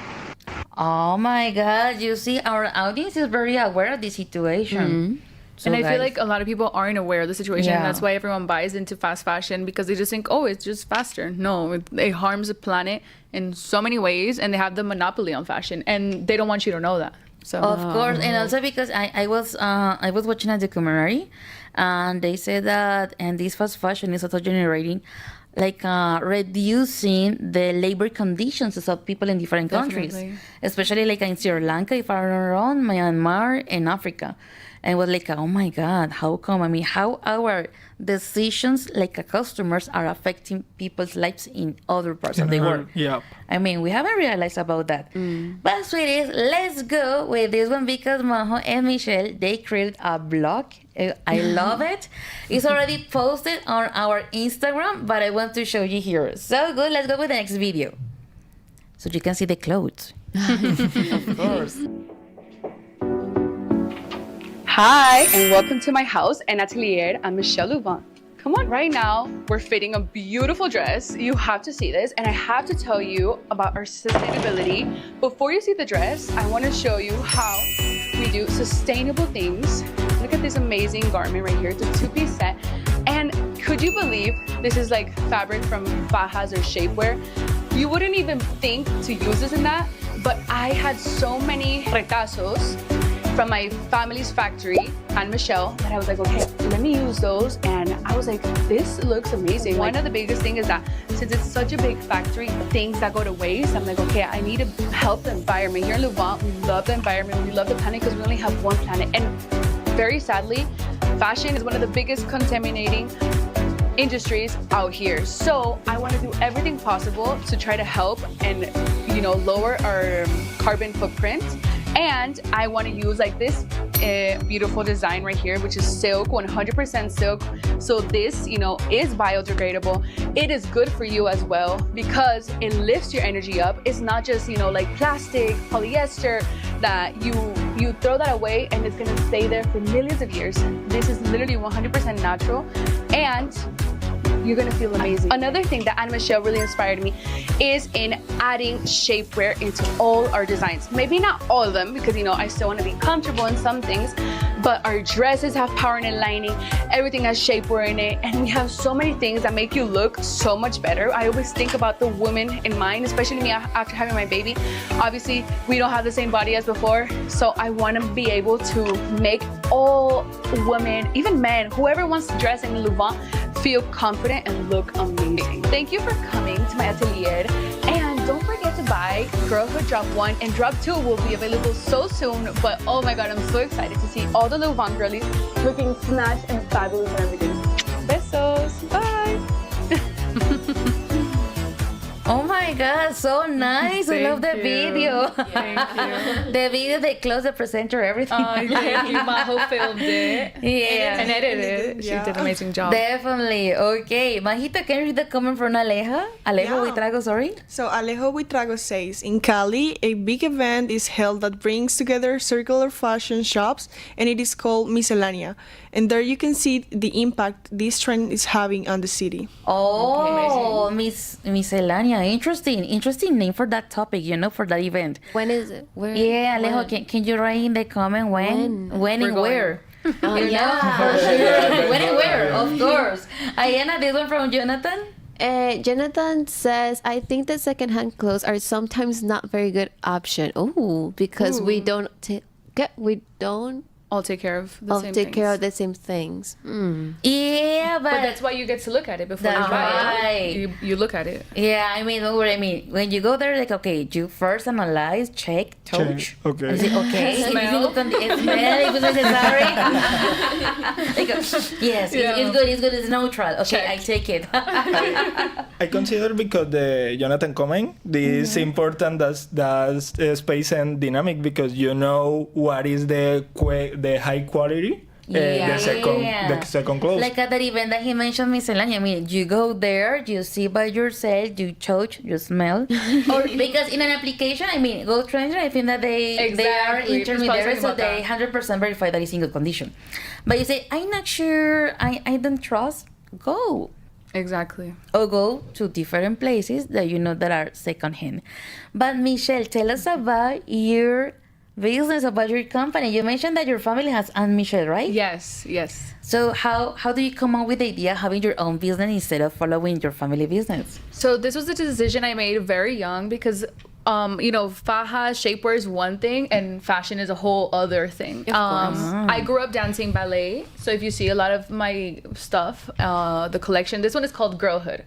Oh my god, you see, our audience is very aware of the situation. Mm-hmm. So and I feel like a lot of people aren't aware of the situation. Yeah. And that's why everyone buys into fast fashion, because they just think, oh, it's just faster. No, it harms the planet in so many ways, and they have the monopoly on fashion, and they don't want you to know that. So of course, and also because I was watching a documentary, and they said that, and this fast fashion is also generating reducing the labor conditions of people in different countries, especially in Sri Lanka, if I'm not wrong, Myanmar, and Africa. And was oh my god, how come? How our decisions customers are affecting people's lives in other parts of the world. Yeah. We haven't realized about that. But sweeties, let's go with this one because Majo and Michelle, they created a blog. I love it. It's already posted on our Instagram, but I want to show you here. So good, let's go with the next video. So you can see the clothes. Of course. Hi, and welcome to my house and atelier. I'm Michelle Louvain. come on. Right now, we're fitting a beautiful dress. You have to see this. And I have to tell you about our sustainability. Before you see the dress, I want to show you how we do sustainable things. Look at this amazing garment right here. It's a two-piece set. And could you believe this is like fabric from fajas or shapewear? You wouldn't even think to use this in that, but I had so many retazos from my family's factory, Aunt Michelle, that I was like, okay, let me use those. And I was like, this looks amazing. One of the biggest things is that since it's such a big factory, things that go to waste, I'm like, okay, I need to help the environment. Here in Louvain, we love the environment, we love the planet because we only have one planet. And very sadly, fashion is one of the biggest contaminating industries out here. So I want to do everything possible to try to help and, lower our carbon footprint. And I want to use like this beautiful design right here, which is silk, 100% silk. So this, is biodegradable. It is good for you as well because it lifts your energy up. It's not just, like plastic, polyester that you throw that away and it's going to stay there for millions of years. This is literally 100% natural and you're gonna feel amazing. Another thing that Anna Michelle really inspired me is in adding shapewear into all our designs. Maybe not all of them because I still want to be comfortable in some things, but our dresses have power in lining, everything has shapewear in it, and we have so many things that make you look so much better. I always think about the woman in mind, especially me after having my baby. Obviously, we don't have the same body as before, so I want to be able to make all women, even men, whoever wants to dress in Louvain, feel confident and look amazing. Thank you for coming to my atelier, and don't forget to buy Girlhood Drop 1 and Drop 2 will be available so soon, but oh my god, I'm so excited to see all the Louvain girlies looking snatched and fabulous and everything. Besos, bye! Oh my god, so nice. I love the video. Thank you. The video, they close the presenter, everything. Thank you. Majo filmed it. Yeah. And edited it. She did an amazing job. Definitely. Okay. Majito, can you read the comment from Alejo? Alejo Huitrago, sorry. So Alejo Huitrago says, in Cali, a big event is held that brings together circular fashion shops, and it is called Miscellanea. And there you can see the impact this trend is having on the city. Oh, Miscellanea. Interesting name for that topic, for that event. When is it? Where? Yeah, Alejo, can you write in the comment when and where? Yeah, for sure. When and where, of course. Ayana, this one from Jonathan? Jonathan says, I think that secondhand clothes are sometimes not very good option. Oh, because we don't all take care of the same things. Yeah, but that's why you get to look at it before you buy it. You look at it. Yeah, I mean, what I mean, when you go there, like, okay, you first analyze, check, touch. Okay. And say, okay, Smell. If it's necessary. Yes, it's good, it's neutral. Okay, check. I take it. I consider because the Jonathan comment, this is important that space and dynamic because what is the high quality. The second clothes. Like at that event that he mentioned, Miscellanea. I mean, you go there, you see by yourself, you touch, you smell. Or because in an application, I mean, Go Trends, I think that they are intermediaries, so they 100% verify that it's in good condition. But you say, I'm not sure, I don't trust. Go. Exactly. Or go to different places that that are secondhand. But Michelle, tell us about your business, about your company. You mentioned that your family has Aunt Michelle, right? Yes. So how do you come up with the idea of having your own business instead of following your family business? So this was a decision I made very young because faja, shapewear is one thing and fashion is a whole other thing. I grew up dancing ballet. So if you see a lot of my stuff, the collection, this one is called Girlhood.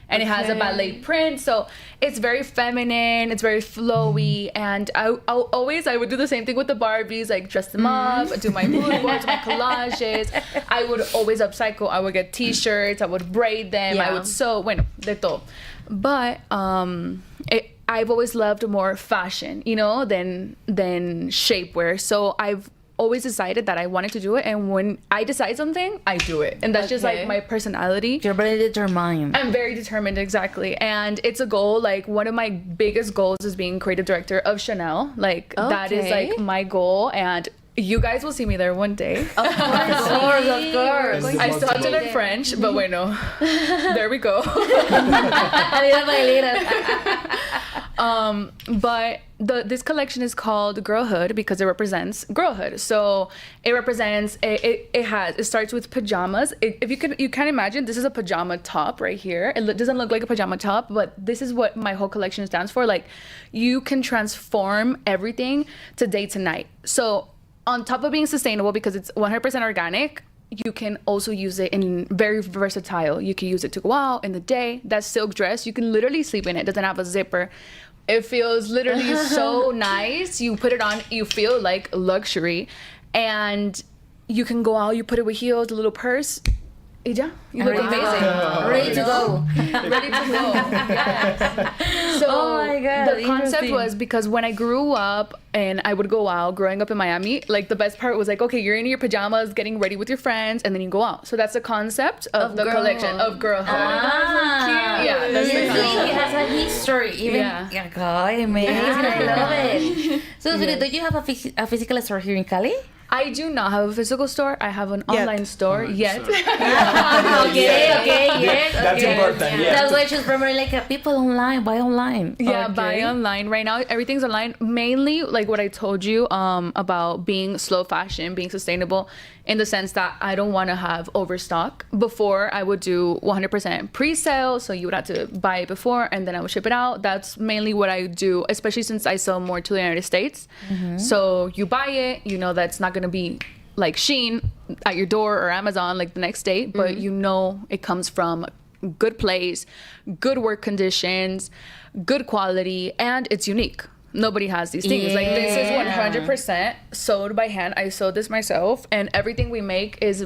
And it has a ballet print, so it's very feminine, it's very flowy, and I would do the same thing with the Barbies, like dress them up, do my mood boards, my collages. I would always upcycle. I would get t-shirts, I would braid them, I would sew, de todo. But I've always loved more fashion, than shapewear. So I've always decided that I wanted to do it, and when I decide something, I do it, and that's just like my personality. You're very determined. I'm very determined, exactly, and it's a goal. Like one of my biggest goals is being creative director of Chanel. Like that is like my goal, and You guys will see me there one day. Of course. I still have to learn French, but bueno, there we go. But this collection is called Girlhood because it represents girlhood. So it represents it starts with pajamas. If you can imagine, this is a pajama top right here. It doesn't look like a pajama top, but this is what my whole collection stands for. Like, you can transform everything to day to night. So on top of being sustainable, because it's 100% organic, you can also use it in very versatile. You can use it to go out in the day. That silk dress, you can literally sleep in it. It doesn't have a zipper. It feels literally so nice. You put it on, you feel like luxury. And you can go out, you put it with heels, a little purse. Y ya, you look amazing. Ready to go. Ready to go. Yes. So oh my God, the concept was because when I grew up and I would go out, growing up in Miami, like the best part was like, okay, you're in your pajamas, getting ready with your friends, and then you go out. So that's the concept of the collection of girlhood. Ah, yeah, that's the concept. It has a history. Even God, amazing. I love it. So, do you have a physical store here in Cali? I do not have a physical store. I have an online store yet. Okay. That's important. Yeah. That's why she's probably like people online, buy online. Yeah, buy online. Right now, everything's online. Mainly, like what I told you about being slow fashion, being sustainable, in the sense that I don't want to have overstock. Before, I would do 100% pre-sale, so you would have to buy it before, and then I would ship it out. That's mainly what I do, especially since I sell more to the United States. Mm-hmm. So you buy it, you know that's not going to be like Shein at your door or Amazon like the next day, but you know it comes from a good place, good work conditions, good quality, and it's unique. Nobody has these things. Like, this is 100% sewed by hand. I sewed this myself, and everything we make is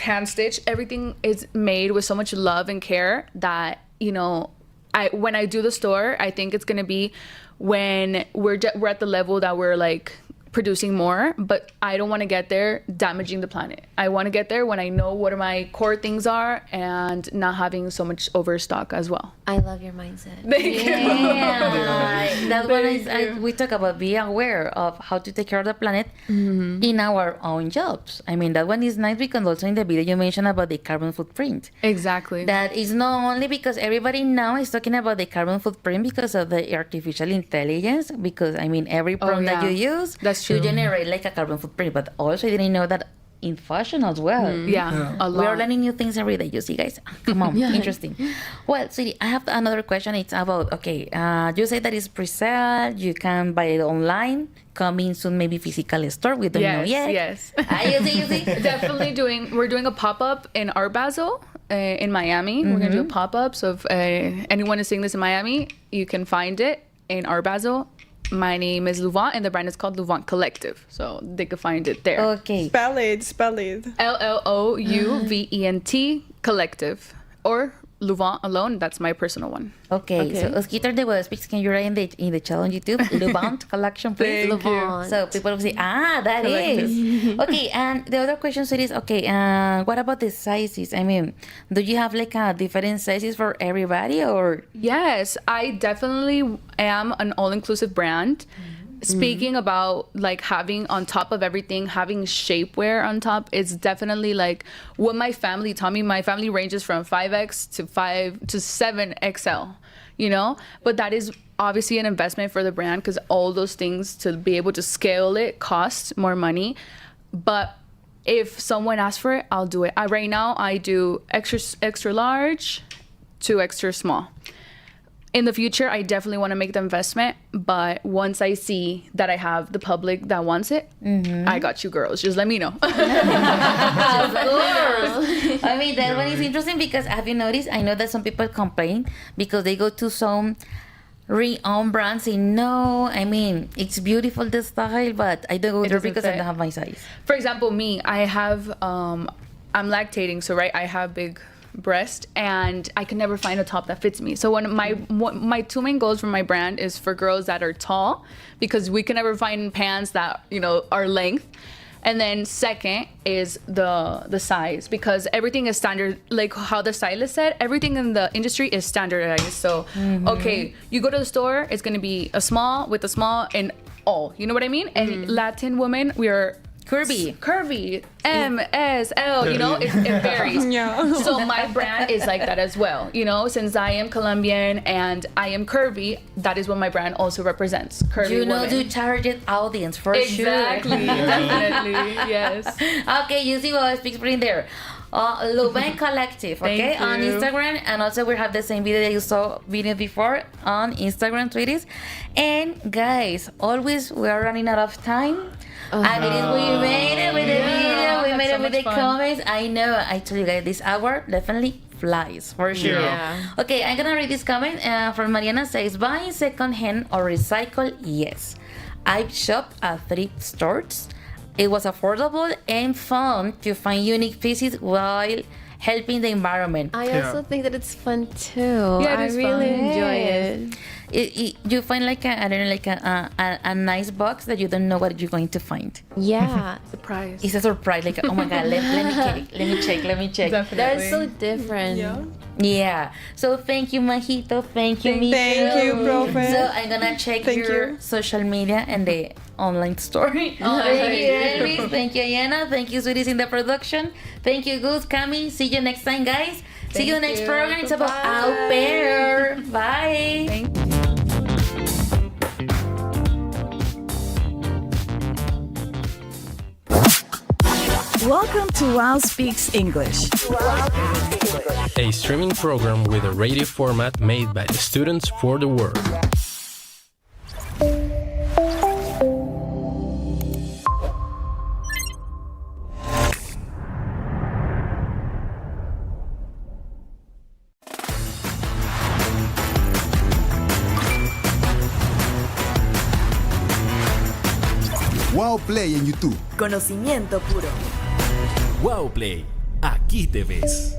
hand stitched. Everything is made with so much love and care that, you know, when I do the store, I think it's gonna be when we're at the level that we're like producing more, but I don't want to get there damaging the planet. I want to get there when I know what my core things are and not having so much overstock as well. I love your mindset. Thank you. That's what we talk about, being aware of how to take care of the planet in our own jobs. I mean, that one is nice because also in the video you mentioned about the carbon footprint. Exactly. That is not only because everybody now is talking about the carbon footprint because of the artificial intelligence, because I mean, every prompt that you use, that's true, you generate like a carbon footprint, but also I didn't know that in fashion as well. A lot. We are learning new things every day, you see, guys. Come on, interesting. Well, Siri, I have another question. It's about, you say that it's pre-sale, you can buy it online, coming soon, maybe physical store, we don't know yet. Yes. You see? Definitely we're doing a pop-up in Art Basel in Miami. We're gonna do a pop-up, so if anyone is seeing this in Miami, you can find it in Art Basel. My name is Louvant, and the brand is called Louvant Collective, so they could find it there. Okay. Spell it. LLOUVENT Collective, or Louvant alone. That's my personal one. Okay. So Osquitar de UAO Speaks, can you write in the channel on YouTube Louvant collection, please? Thank you. So people will say, that Collective. is. Okay, and the other question is, what about the sizes? I mean, do you have like a different sizes for everybody, or? Yes, I definitely am an all-inclusive brand. Speaking about like having on top of everything, having shapewear on top, it's definitely like what my family taught me. My family ranges from 5X to 5 to 7XL, you know? But that is obviously an investment for the brand because all those things to be able to scale it costs more money. But if someone asks for it, I'll do it. Right now, I do extra large to extra small. In the future, I definitely want to make the investment, but once I see that I have the public that wants it, I got you girls. Just let me know. Of course. I mean, that one is interesting because have you noticed? I know that some people complain because they go to some renowned brands saying, no, I mean, it's beautiful, the style, but I don't go there because I don't have my size. For example, me, I have, I'm lactating, so right, I have big breast and I can never find a top that fits me. So my two main goals for my brand is for girls that are tall, because we can never find pants that, you know, are length. And then second is the size, because everything is standard, like how the stylist said, everything in the industry is standardized. So okay, you go to the store, it's going to be a small with a small, and all. You know what I mean? And Latin women, we are curvy, M, S, L, you know, it varies. Yeah. So my brand is like that as well, you know, since I am Colombian and I am curvy, that is what my brand also represents, curvy You know women. the target audience for sure. Exactly, definitely, yes. Okay, you see what speaks in there. Louvain Collective, okay, Thank on you. Instagram, and also we have the same video that you saw video before on Instagram, Twitter. And guys, always we are running out of time. I mean, we made it with the video, we made it with the comments. I know, I told you guys, this hour definitely flies for sure. Yeah. Okay, I'm gonna read this comment from Mariana. Says, buying secondhand or recycle, yes. I've shopped at thrift stores. It was affordable and fun to find unique pieces while helping the environment. I also think that it's fun too. Yeah, it I is really fun. enjoy it. You find like a nice box that you don't know what you're going to find. Yeah. Surprise. It's a surprise, like, oh my god, let me check. Definitely. They're so different. Yeah. So thank you, Majito. Thank you, Micho. Thank you, Profe. So I'm gonna check your social media and the online store. Thank you, Elvis. Thank you, Ayana. Thank you, Sweeties in the production. Thank you, Gus, Cami. See you next time, guys. See you next program. It's about au pair. Bye. Thank you. Welcome to UAO Speaks English. A streaming program with a radio format made by the students for the world. UAOPlay en YouTube. Conocimiento puro. UAOPlay, aquí te ves.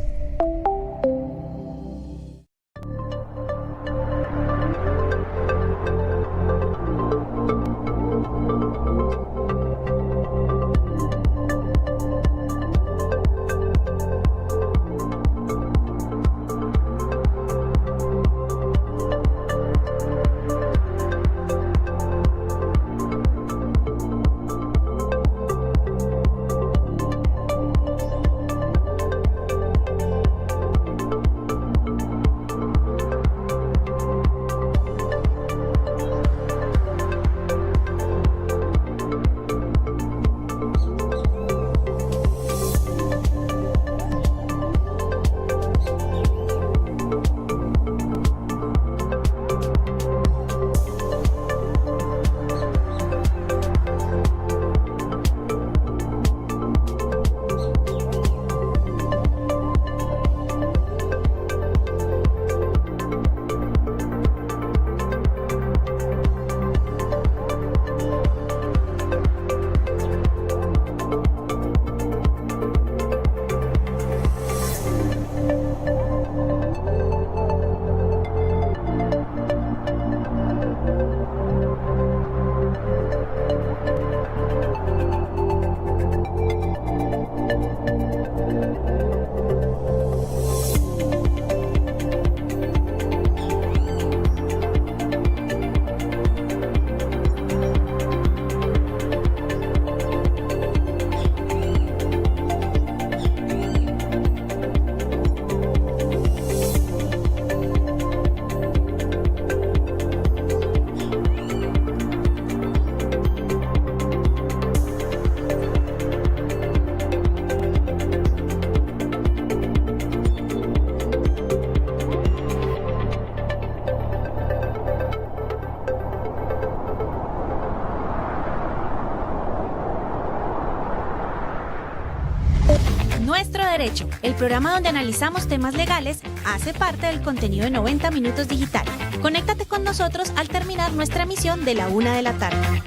Nuestro Derecho, el programa donde analizamos temas legales, hace parte del contenido de 90 Minutos Digital. Conéctate con nosotros al terminar nuestra emisión de la 1 de la tarde.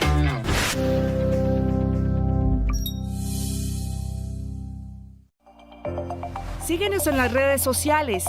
Síguenos en las redes sociales.